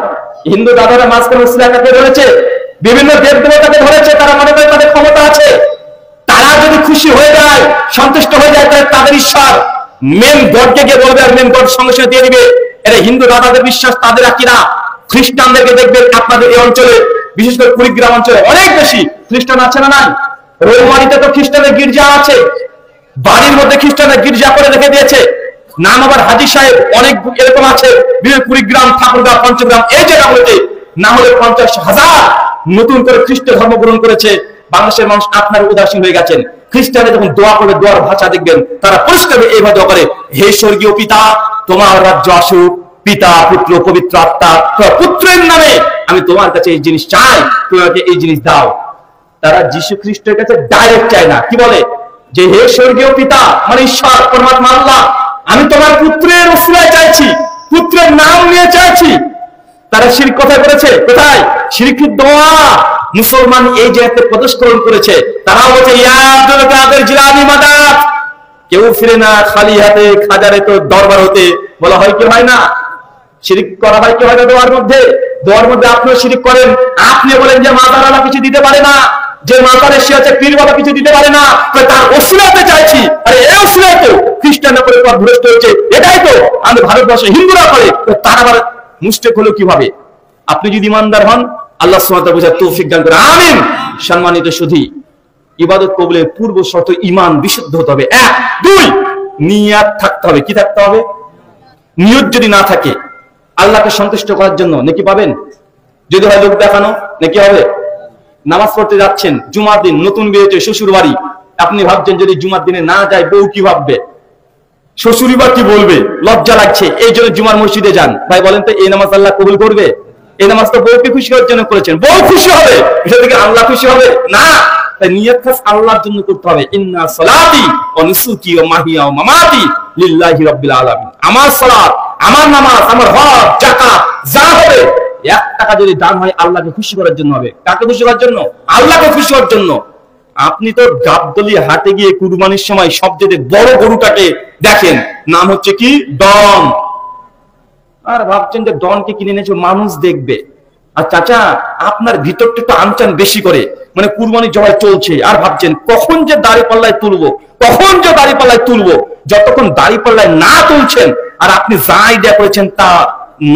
হিন্দু দাদারা মাঝখানে উসিলাকে ধরেছে, বিভিন্ন দেব দেবতাকে ধরেছে। তারা মনে করে তাদের ক্ষমতা আছে, তারা যদি খুশি হয়ে যায়, সন্তুষ্ট হয়ে যায়, তাহলে তাদের ঈশ্বর মেন গডকে গিয়ে বলবে, আর মেন গড সঙ্গে সঙ্গে দিয়ে দিবে। এটা হিন্দু দাদাদের বিশ্বাস, তাদের আকিরা। খ্রিস্টানদেরকে দেখবেন আপনাদের এই অঞ্চলে, বিশেষ করে কুড়িগ্রাম অঞ্চলে অনেক বেশি খ্রিস্টান আছে না? নাই? রোমানিতে তো খ্রিস্টানের গির্জা আছে, বাড়ির মধ্যে খ্রিস্টানের গির্জা করে রেখে দিয়েছে। নাম আবার হাজী সাহেব, অনেক এরকম আছে। কুড়িগ্রাম, ঠাকুরগাঁও, পঞ্চগ্রাম এই জায়গাগুলোতে না হলে 50,000 নতুন করে খ্রিস্ট ধর্ম গ্রহণ করেছে। বাংলাদেশের মানুষ আপনার উদাসীন হয়ে গেছেন। খ্রিস্টানে যখন দোয়া করে, দোয়ার ভাষা দেখবেন তারা পরিষ্কার এইভাবে দোয়া করে, হে স্বর্গীয় পিতা, তোমার রাজ্য আসুক, পিতা, পুত্র, পবিত্র আত্মা, তোমার পুত্রের নামে আমি তোমার কাছে এই জিনিস চাই, তুমি আমাকে এই জিনিস দাও। তারা যীশু খ্রিস্টের কাছে ডাইরেক্ট চায় না। কি বলে? যে হে স্বর্গীয় পিতা মানে ঈশ্বর পরমাত্মা আল্লাহ, আমি তোমার পুত্রের ওসিলায় চাইছি, পুত্রের নাম নিয়ে চাইছি। তারা শিরক কোথায় করেছে? কোথায়? শিরকের দোয়া। মুসলমান এই জায়গাতে প্রদর্শন করেছে। তারাও বলছে ইয়া আব্দুল কাদের জিলানী মাদাদ। কেউ ফিরে না খালি হাতে খাজারে তো দরবার হতে, বলা হয় কি হয় না? শিরক করা হয় কি হয় না? দোয়ার মধ্যে আপনিও শিরক করেন। আপনি বলেন যে মাতার আল্লাহ কিছু দিতে পারে না, যে মাতার এসে আছে পীর বাবা কিছু দিতে পারে না, তার ওসিলাতে চাইছি। আরে এই ওসিলাই তো খ্রিস্টানরা করে পর ভ্রষ্ট হয়েছে, এটাই তো আমাদের ভারতবর্ষে হিন্দুরা করে। তারা আবার মুশরিক হলো কিভাবে? আপনি যদি ইমানদার হন, আল্লাহ সুবহানাহু ওয়া তাআলা বুঝার তৌফিক দান করে। আমিন। সম্মানিত সুধী, ইবাদত কবুলের পূর্ব শর্ত ঈমান বিশুদ্ধ হতে হবে। 1 2 নিয়াত থাকতে হবে। কি থাকতে হবে? নিয়ত যদি না থাকে আল্লাহকে সন্তুষ্ট করার জন্য নেকি পাবেন? যদি হয় লোক দেখানো, নেকি হবে? নামাজ পড়তে যাচ্ছেন, জুমার দিন, নতুন বিয়েতে শ্বশুর বাড়ি, আপনি ভাবছেন যদি জুমার দিনে না যায় বউ কি ভাববে, শ্বশুরই বা কি বলবে, লজ্জা লাগছে, এই জন্য জুমার মসজিদে যান। ভাই বলেন তো এই নামাজ আল্লাহ কবুল করবে? এই নামাজ তো বউকে খুশি করার জন্য করেছেন, বউ খুশি হবে, এটা থেকে আল্লাহ খুশি হবে না। তাই নিয়ত খাস আল্লাহর জন্য করতে হবে। ইন্না সালাতি ওয়া নুসুকি ওয়া মাহিয়া ওয়া মামাতি লিল্লাহি রাব্বিল আলামিন। আমার সালাত, আমার নামাজ, আমার হজ, যাকাত যা হবে, 1 টাকা যদি দান হয় আল্লাহকে খুশি করার জন্য হবে। কাকে খুশি করার জন্য? আল্লাহকে খুশি করার জন্য। আপনি তো গাবদলি হাটে গিয়ে কুরবানির সময় সবচেয়ে বড় গরুটাকে দেখেন, নাম হচ্ছে কি? ডন। আর ভাবছেন যে ডনকে কিনে এনেছো মানুষ দেখবে। আর চাচা আপনার ভিতরটা একটু আনচান বেশি করে, মানে কুরবানি জবাই চলছে আর ভাবছেন কখন যে দাড়ি পাল্লায় তুলবো, কখন যে দাড়ি পাল্লায় তুলবো। যতক্ষণ দাড়ি পাল্লায় না তুলছেন আর আপনি যা আইডিয়া করেছেন তা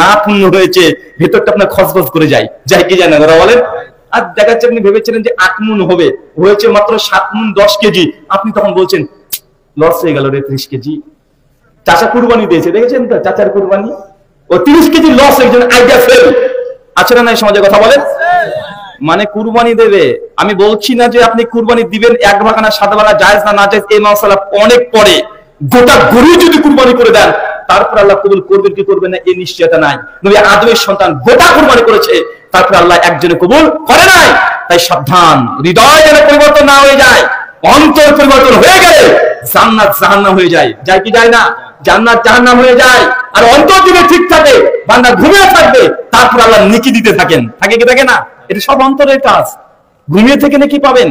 না পূর্ণ হয়েছে, ভেতরটা আপনার খসখস করে যায় কি যায় না? ওরা বলেন। আর দেখা যাচ্ছে আপনি ভেবেছিলেন যে 8 মুন হবে, হয়েছে মাত্র 7 মুন 10 কেজি। আপনি তখন বলছেন লস হয়ে গেল রে 30 কেজি। চাচা কুরবানি দিয়েছে, দেখেছেন তো চাচার কুরবানি, ও 30 কেজি লস, একজন আইডিয়া ফেল। আছে না নাই সমাজে? কথা বলেন। মানে কুরবানি দেবে, আমি বলছি না যে আপনি কুরবানি দিবেন 1 ভাগ না 7 ভাগ, জায়েজ না না জায়েজ এই মাসালা অনেক পরে। গোটা গরু যদি কুরবানি করে দেন তারপর আল্লাহ কবুল করবেন কি করবেন না এই নিশ্চয়তা নাই। নবী আদমের সন্তান গোটা কুরবানি করেছে, তারপর আল্লাহ একজনে কবুল করে নাই। তাই সাবধান, হৃদয় যেন পরিবর্তন না হয়ে যায়। অন্তর পরিবর্তন হয়ে গেলে জান্নাত জাহান্নাম হয়ে যায়। যায় কি যায় না? জান্নাত জাহান্নাম হয়ে যায়। আর অন্তর যদি ঠিক থাকে, বান্দা ঘুমিয়ে থাকবে, তারপর আল্লাহ নেকি দিতে থাকেন। থাকে কি থাকে না? এটা সব অন্তরের কাজ। ঘুমিয়ে থেকে নেকি পাবেন।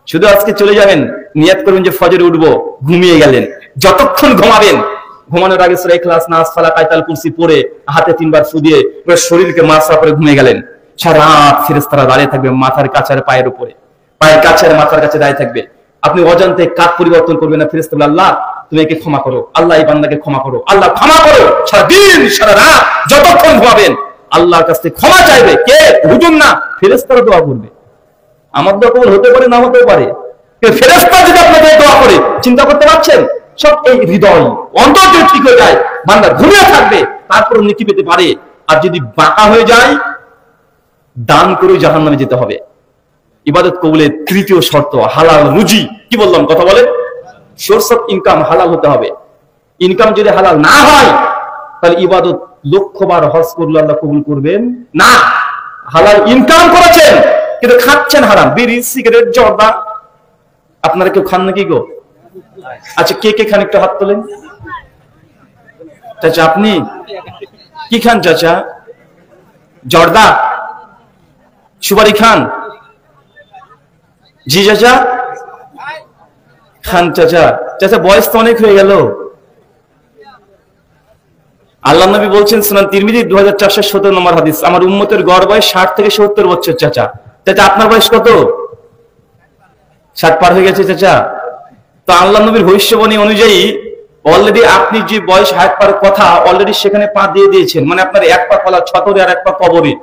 শুধু আজকে চলে যাবেন, নিয়াত করবেন যে ফজরে উঠবো, ঘুমিয়ে গেলেন। যতক্ষণ ঘুমাবেন, ঘুমানোর আগে সূরা ইখলাস, নাস, ফালাক, আয়াতুল কুরসি পড়ে হাতে 3 বার ফু দিয়ে পুরো শরীরকে মাসা করে ঘুমিয়ে গেলেন। সারা রাত ফেরেশতারা দাঁড়িয়ে থাকবে মাথার কাছে আর পায়ের উপরে, পায়ের কাছে আর মাথার কাছে দাঁড়িয়ে থাকবে। আপনি অজান্তে কাজ পরিবর্তন করবেন না, ফেরেশতা বলে আল্লাহ তুমি একে ক্ষমা করো, আল্লাহ এই বান্দাকে ক্ষমা করো, আল্লাহ ক্ষমা করো। সারা দিন সারা রাত যতক্ষণ ঘুমাবেন আল্লাহর কাছ থেকে ক্ষমা চাইবে। কে? হুজুর না, ফেরেশতারা দোয়া করবে। আমার দোয়া কবুল হতে পারে না হতেও পারে, কিন্তু ফেরেশতা যদি আপনাদের দোয়া করে, চিন্তা করতে পারছেন? সব এই হৃদয় অন্তর যদি ঠিক হয়ে যায়, বান্দা ঘুমিয়ে থাকবে, তারপর নেকি পেতে পারে। আর যদি বাঁকা হয়ে যায়, দান করে জাহান্নামে যেতে হবে। ইবাদত কবুলের 3য় শর্ত হালাল রুজি। কি বললাম? কথা বলে। সোর্স অফ ইনকাম হালাল হতে হবে। ইনকাম যদি হালাল না হয় তাহলে ইবাদত লক্ষবার হজ করলে আল্লাহ কবুল করবেন না। হালাল ইনকাম করেছেন কিন্তু খাচ্ছেন হারাম, বিড়ি, সিগারেট, জর্দা। আপনারা কেউ খান নাকি গো? আচ্ছা কে কে খান একটু হাত তোলেন। চাচা আপনি কি খান? চাচা জর্দা, সুপারি খান? জি চাচা খান। চাচা চাচা বয়স তো অনেক হয়ে গেল। আল্লাহ নবী বলছেন সুনান তিরমিজি 2417 নম্বর হাদিস, আমার উম্মতের গড় বয়স 60 থেকে 70 বছর। চাচা চাচা আপনার বয়স কত? 60 পার হয়ে গেছে চাচা। তো আল্লাহ নবীর ভবিষ্যবাণী অনুযায়ী অলরেডি আপনি যে বয়স 60 পার কথা অলরেডি সেখানে পা দিয়ে দিয়েছেন। মানে আপনার 1 পা কলা ছতরে আর 1 পা কবরে।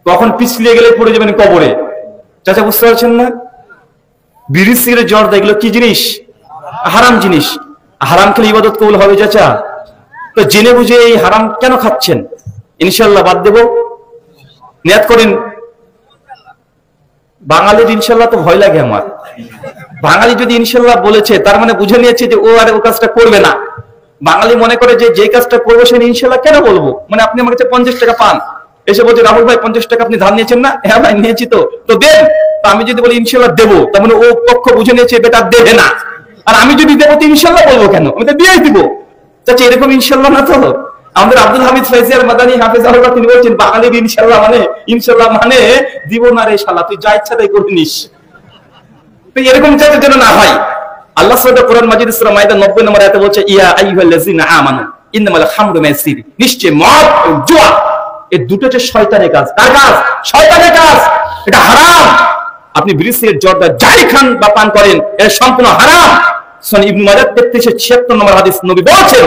কখন পিছলিয়ে গেলে পড়ে যাবেন কবরে। চাচা বুঝতে পারছেন না? বিড়ি, সিগারেট, জর্দা এগুলো কি জিনিস? হারাম জিনিস। হারাম খেলে ইবাদত কবুল হবে চাচা? তো জেনে বুঝে এই হারাম কেন খাচ্ছেন? ইনশাআল্লাহ বাদ দেব, নিয়াত করেন। বাঙালির ইনশাআল্লাহ তো ভয় লাগে আমার। বাঙালি যদি ইনশাআল্লাহ বলেছে তার মানে বুঝে নিয়েছে যে ও আর ও কাজটা করবে না। বাঙালি মনে করে যে কাজটা করবো সে ইনশাআল্লাহ কেন বলবো। মানে আপনি আমার কাছে 50 টাকা পান, এসে বলছে রাহুল ভাই 50 টাকা আপনি ধার নিয়েছেন না? হ্যাঁ ভাই নিয়েছি। তো দেন, তো আমি যদি বলি ইনশাআল্লাহ দেবো, তার মানে ও পক্ষ বুঝে নিয়েছে বেটা দেবে না। আর আমি যদি দেবো তো ইনশাআল্লাহ বলবো কেন, আমি তো দিয়েই দিব। চাচা এরকম ইনশাআল্লাহ না তো। আমাদের আব্দুল হামিদ ফয়সাল মাদানী হাফেজাহুল্লাহ তিনি বলছেন বাঙালির ইনশাআল্লাহ মানে দিব না রে শালা, তুই যা ইচ্ছা তাই করে নিস। তো এরকম চাচা যেন না হয়। আল্লাহ সুবহানাহু কোরআন মাজিদ সূরা মাইদা 90 নম্বর আয়াতে বলছে ইয়া আইয়ুহাল্লাযিনা আমানু ইন্নামাল খামরু মাইসির, নিশ্চয় মদ ও জুয়া এই দুটো হচ্ছে শয়তানের কাজ। কার কাজ? শয়তানের কাজ। এটা হারাম। আপনি বিড়ি সিগারেট জর্দা যাই খান বা পান করেন এটা সম্পূর্ণ হারাম। সুনান ইবনে মাজাহ 3376 নম্বর হাদিস নবী বলেছেন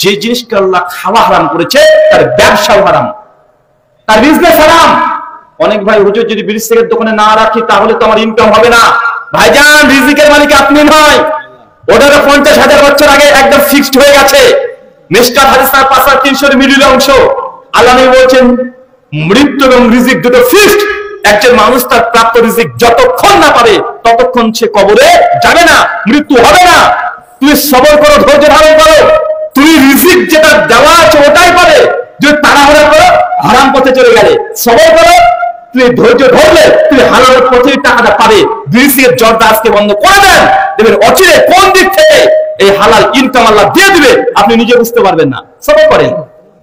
যে জিনিসকে আল্লাহ খাওয়া হারাম করেছে তার ব্যবসাও হারাম, তার বিজনেস হারাম। অনেক ভাই হুজুর যদি বিড়ি সিগারেট দোকানে না রাখি তাহলে তো আমার ইনকাম হবে না। ভাইজান রিজিকের মালিক আপনি নয়, ওটা 50,000 বছর আগে একদম ফিক্সড হয়ে গেছে। মিশকাত হাদিস 5300 মিডিল অংশ আল্লাহ নবী বলেন মৃত্যু এবং রিজিক দুটো ফিক্সড। একজন মানুষ তার প্রাপ্ত রিজিক যতক্ষণ না পাবে ততক্ষণ সে কবরে যাবে না, মৃত্যু হবে না। তুমি সবর করো, ধৈর্য ধারণ করো, তুমি রিজিক যেটা দেওয়া আছে ওটাই পাবে। যদি তাড়াহুড়া করো হারাম পথে চলে গেলে, সবর করো, তুমি ধৈর্য ধরলে তুমি হালাল পথে টাকাটা পাবে। বিড়ির জর্দা আজকে বন্ধ করে দেন, দেখবেন অচিরে কোন দিক থেকে এই হালাল ইনকাম আল্লাহ দিয়ে দিবে আপনি নিজে বুঝতে পারবেন না। সবর করেন,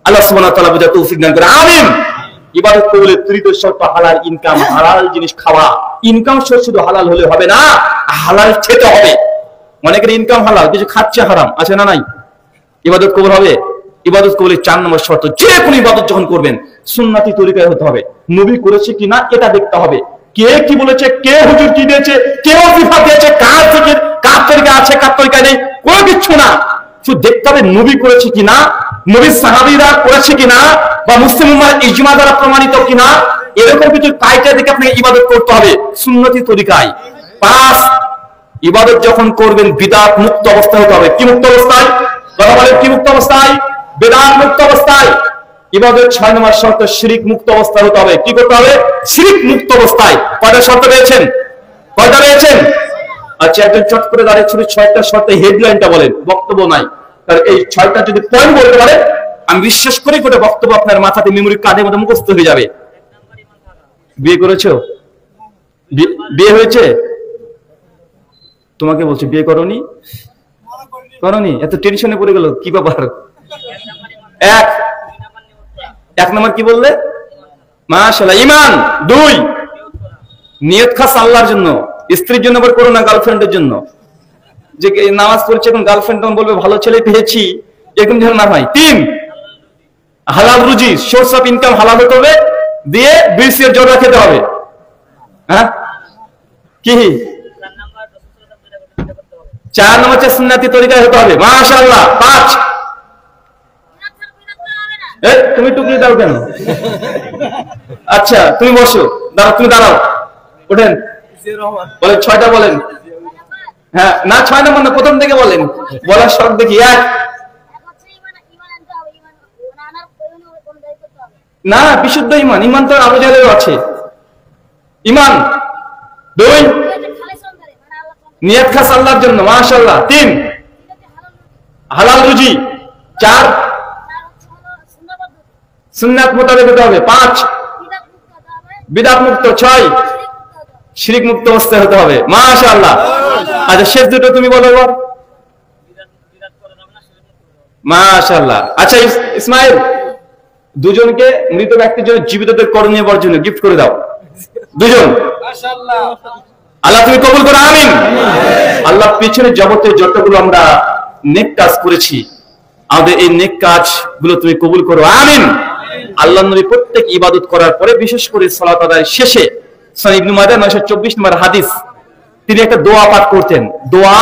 আল্লাহ সুবহানাহু ওয়া তাআলা বুঝা তৌফিক দান করে। আমিন। ইবাদত কবুলের তৃতীয় শর্ত হালাল ইনকাম, হালাল জিনিস খাওয়া। ইনকাম শুধু হালাল হলে হবে না, হালাল খেতে হবে। অনেকের ইনকাম হালাল কিছু খাচ্ছে হারাম, আছে না নাই? ইবাদত কবুল হবে? ইবাদত কবুলের 4 নম্বর শর্ত, যে কোনো ইবাদত যখন করবেন সুন্নতি তরিকায় হতে হবে। নবী করেছে কিনা এটা দেখতে হবে। কে কি বলেছে, কে হুজুর কি দিয়েছে, কে ওজিফা দিয়েছে, কার জিকির কার তরিকা আছে কার তরিকা নেই, কোনো কিছু না। শুধু দেখতে হবে নবী করেছে কিনা, নবীর সাহাবীরা করেছে কিনা, বা মুসলিম উম্মাহর ইজমা দ্বারা প্রমাণিত কিনা। এরকম কিছু ক্রাইটেরিয়া দেখে আপনাকে ইবাদত করতে হবে সুন্নতি তরিকায়। 5, ইবাদত যখন করবেন বিদআত মুক্ত অবস্থায় হতে হবে। কি মুক্ত অবস্থায়? কথা বলেন, কি মুক্ত অবস্থায়? বিদআত মুক্ত অবস্থায়। ইবাদত 6 নম্বর শর্ত শিরক মুক্ত অবস্থায় হতে হবে। কি করতে হবে? শিরক মুক্ত অবস্থায়। কয়টা শর্ত পেয়েছেন? কয়টা পেয়েছেন? আচ্ছা, একজন চট করে দাঁড়িয়ে ছিল 6টা শর্তে হেডলাইনটা বলেন, বক্তব্য নাই। তার এই 6টা যদি পয়েন্ট বলতে পারে আমি বিশ্বাস করি গোটা বক্তব্য আপনার মাথাতে মেমোরি কার্ডের মধ্যে মুখস্থ হয়ে যাবে। বিয়ে করেছো? বিয়ে হয়েছে? তোমাকে বলছি বিয়ে করনি? করনি? এত টেনশনে পড়ে গেল কি ব্যাপার? এক নম্বর কি বললে? মাশাআল্লাহ, ঈমান। 2, নিয়ত খাস আল্লাহর জন্য, স্ত্রীর জন্য আবার করো না, গার্লফ্রেন্ডের জন্য। যে নামাজ পড়ছে এখন গার্লফ্রেন্ড তখন বলবে ভালো ছেলে পেয়েছি, এরকম যেন না হয়। 3, হালাল রুজি, সোর্স অফ ইনকাম হালাল হতে হবে, দিয়ে বিড়ির জর্দা খেতে হবে। হ্যাঁ কি? 4 নম্বর হচ্ছে সুন্নতি তরিকায় হতে হবে। মাশাআল্লাহ। 5, তুমি টুকলি দাও কেন? আচ্ছা তুমি বসো, দাঁড়াও, তুমি দাঁড়াও, ওঠেন, বলেন 6টা বলেন। হ্যাঁ না 6 নম্বর না, প্রথম থেকে বলেন, বলার শর্ত দেখি। 1, না বিশুদ্ধ ঈমান, ঈমান তো আবু জাহেলেরও আছে। ঈমান। 2, নিয়ত খাস আল্লাহর জন্য। মাশাআল্লাহ। 3, হালাল রুজি। 4, সুন্নাত মোতাবেক হতে হবে। 5, বিদআত মুক্ত। 6, শিরক মুক্ত অবস্থায় হতে হবে। মাশাআল্লাহ। আচ্ছা শেষ দুটো তুমি বলো এবার। মাশাআল্লাহ। আচ্ছা ইসমাইল, দুজনকে মৃত ব্যক্তির জন্য জীবিতদের করণীয় বর্জনীয় গিফট করে দাও, দুজন। মাশাআল্লাহ। আল্লাহ তুমি কবুল করো। আমিন। আল্লাহ পিছনে জগতে যতগুলো আমরা নেক কাজ করেছি আমাদের এই নেক কাজগুলো তুমি কবুল করো। আমিন। আল্লাহ নবী প্রত্যেক ইবাদত করার পরে বিশেষ করে সালাত আদায়ের শেষে সুনান ইবনে মাজাহ 924 নম্বর হাদিস তিনি একটা দোয়া পাঠ করতেন। দোয়া,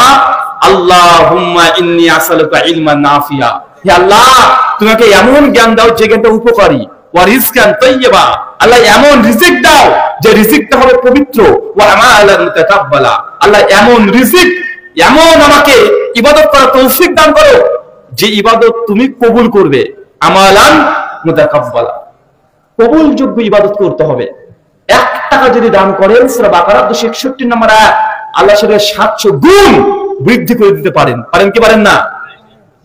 আল্লাহুম্মা ইন্নী আসআলুকা ইলমান নাফিয়া, হে আল্লাহ তোমাকে এমন জ্ঞান দাও যে জ্ঞানটা উপকারী, ওয়া রিজকান তাইয়্যিবা, আল্লাহ এমন রিজিক দাও যে রিজিকটা হবে পবিত্র, ওয়া আমালান মুতাকাব্বালা, আল্লাহ এমন রিজিক, এমন আমাকে ইবাদত করার তৌফিক দান করো যে ইবাদত তুমি কবুল করবে। আমালান মুতাকাব্বালা, কবুলযোগ্য ইবাদত করতে হবে। 1 টাকা যদি দান করেন, সূরা বাকারা 261 নম্বর আয়াত, আল্লাহ সেটা 700 গুণ বৃদ্ধি করে দিতে পারেন। পারেন কি পারেন না?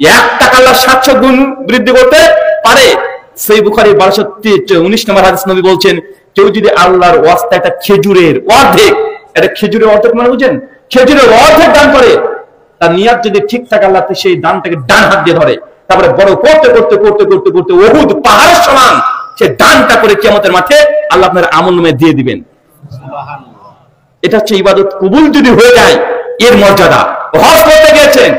1 টাকা আল্লাহ 700 গুণ বৃদ্ধি করতে পারে। সহিহ বুখারী 1219 নম্বর হাদিস নবী বলছেন, কেউ যদি আল্লাহর ওয়াস্তে একটা খেজুরের অর্ধেক, এটা খেজুরের অর্ধেক মানে বুঝেন, খেজুরের অর্ধেক দান করে, তার নিয়াত যদি ঠিক থাকে, আল্লাহ সেই দানটাকে ডান হাত দিয়ে ধরে, তারপরে বড় করতে করতে করতে করতে করতে উহুদ পাহাড়ের সমান সে দানটা করে কিয়ামতের মাঠে আল্লাহ আপনার আমলনামায় দিয়ে দিবেন। এটা হচ্ছে ইবাদত কবুল যদি হয়ে যায় এর মর্যাদা। হজ করতে গিয়েছেন,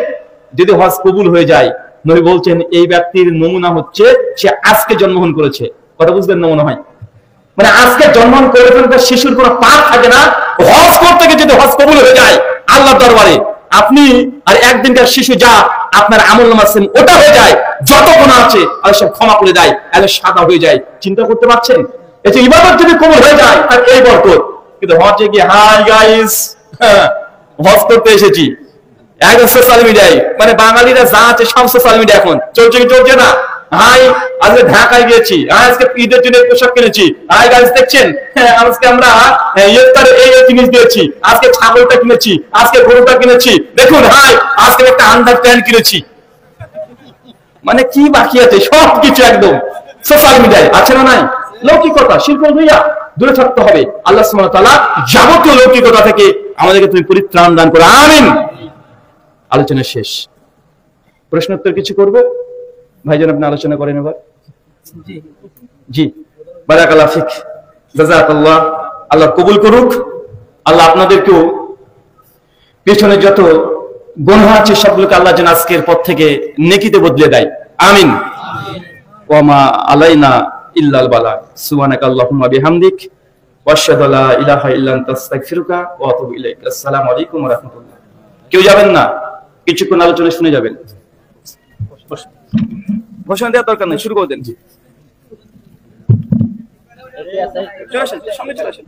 যদি হজ কবুল হয়ে যায়, নবী বলছেন এই ব্যক্তির নমুনা হচ্ছে সে আজকে জন্মগ্রহণ করেছে। কথা বুঝলেন? নমুনা হয় মানে আজকে জন্মগ্রহণ করেছেন, তার শিশুর কোনো পাপ থাকে না। হজ করতে গিয়ে যদি হজ কবুল হয়ে যায় আল্লাহর দরবারে, আপনি আর একদিনকার শিশু যা আপনার আমলনামা আছেন ওটা হয়ে যায়, যত গুনাহ আছে আর সব ক্ষমা করে দেয়, তাহলে সাদা হয়ে যায়। চিন্তা করতে পারছেন? এই যে ইবাদত যদি কবুল হয়ে যায় আর এই বরকত। কিন্তু হজে গিয়ে হাই গাইস হজ করতে এসেছি, একদম সোশ্যাল মিডিয়ায়, মানে বাঙালিরা যা আছে সব সোশ্যাল মিডিয়া এখন চলছে কি চলছে না? হাই আজকে ঢাকায় গিয়েছি, আজকে ঈদের জন্য পোশাক কিনেছি, হাই গাইস দেখছেন আজকে আমরা ইফতারে এই জিনিস দিয়েছি, আজকে ছাগলটা কিনেছি, আজকে গরুটা কিনেছি, দেখুন হাই আজকে একটা আন্ডার প্যান্ট কিনেছি। মানে কি বাকি আছে? সবকিছু একদম সোশ্যাল মিডিয়ায় আছে না নাই? লৌকিকতা, শিরকুল হইয়া দূরে থাকতে হবে। আল্লাহ সুবহানাহু ওয়া তাআলা যাবতীয় লৌকিকতা থেকে আমাদেরকে তুমি পরিত্রাণ দান করো, আমিন। আলোচনা শেষ। প্রশ্নোত্তর কিছু করবো? ভাইজান আপনি আলোচনা করেন এবার। জি, বারাকাল্লাহ ফিক, জাযাকাল্লাহ। আল্লাহ কবুল করুক। আল্লাহ আপনাদেরকেও পেছনে যত গুনাহ আছে সবগুলোকে আল্লাহ যেন আজকের পর থেকে নেকিতে বদলে দেয়, আমিন। ওয়া মা আলাইনা ইল্লাল বালাগ। সুবহানাকাল্লাহুম্মা বিহামদিক ওয়া আশহাদু আল্লা ইলাহা ইল্লা আনতা আস্তাগফিরুকা ওয়া আতুবু ইলাইক। আসসালামু আলাইকুম ওয়া রাহমাতুল্লাহ। কেউ যাবেন না, কিছুক্ষণ আলোচনা শুনে যাবেন। ঘোষণা দেওয়ার দরকার নেই, শুরু করে দেন। জি, চলে আসেন, সামনে চলে আসেন।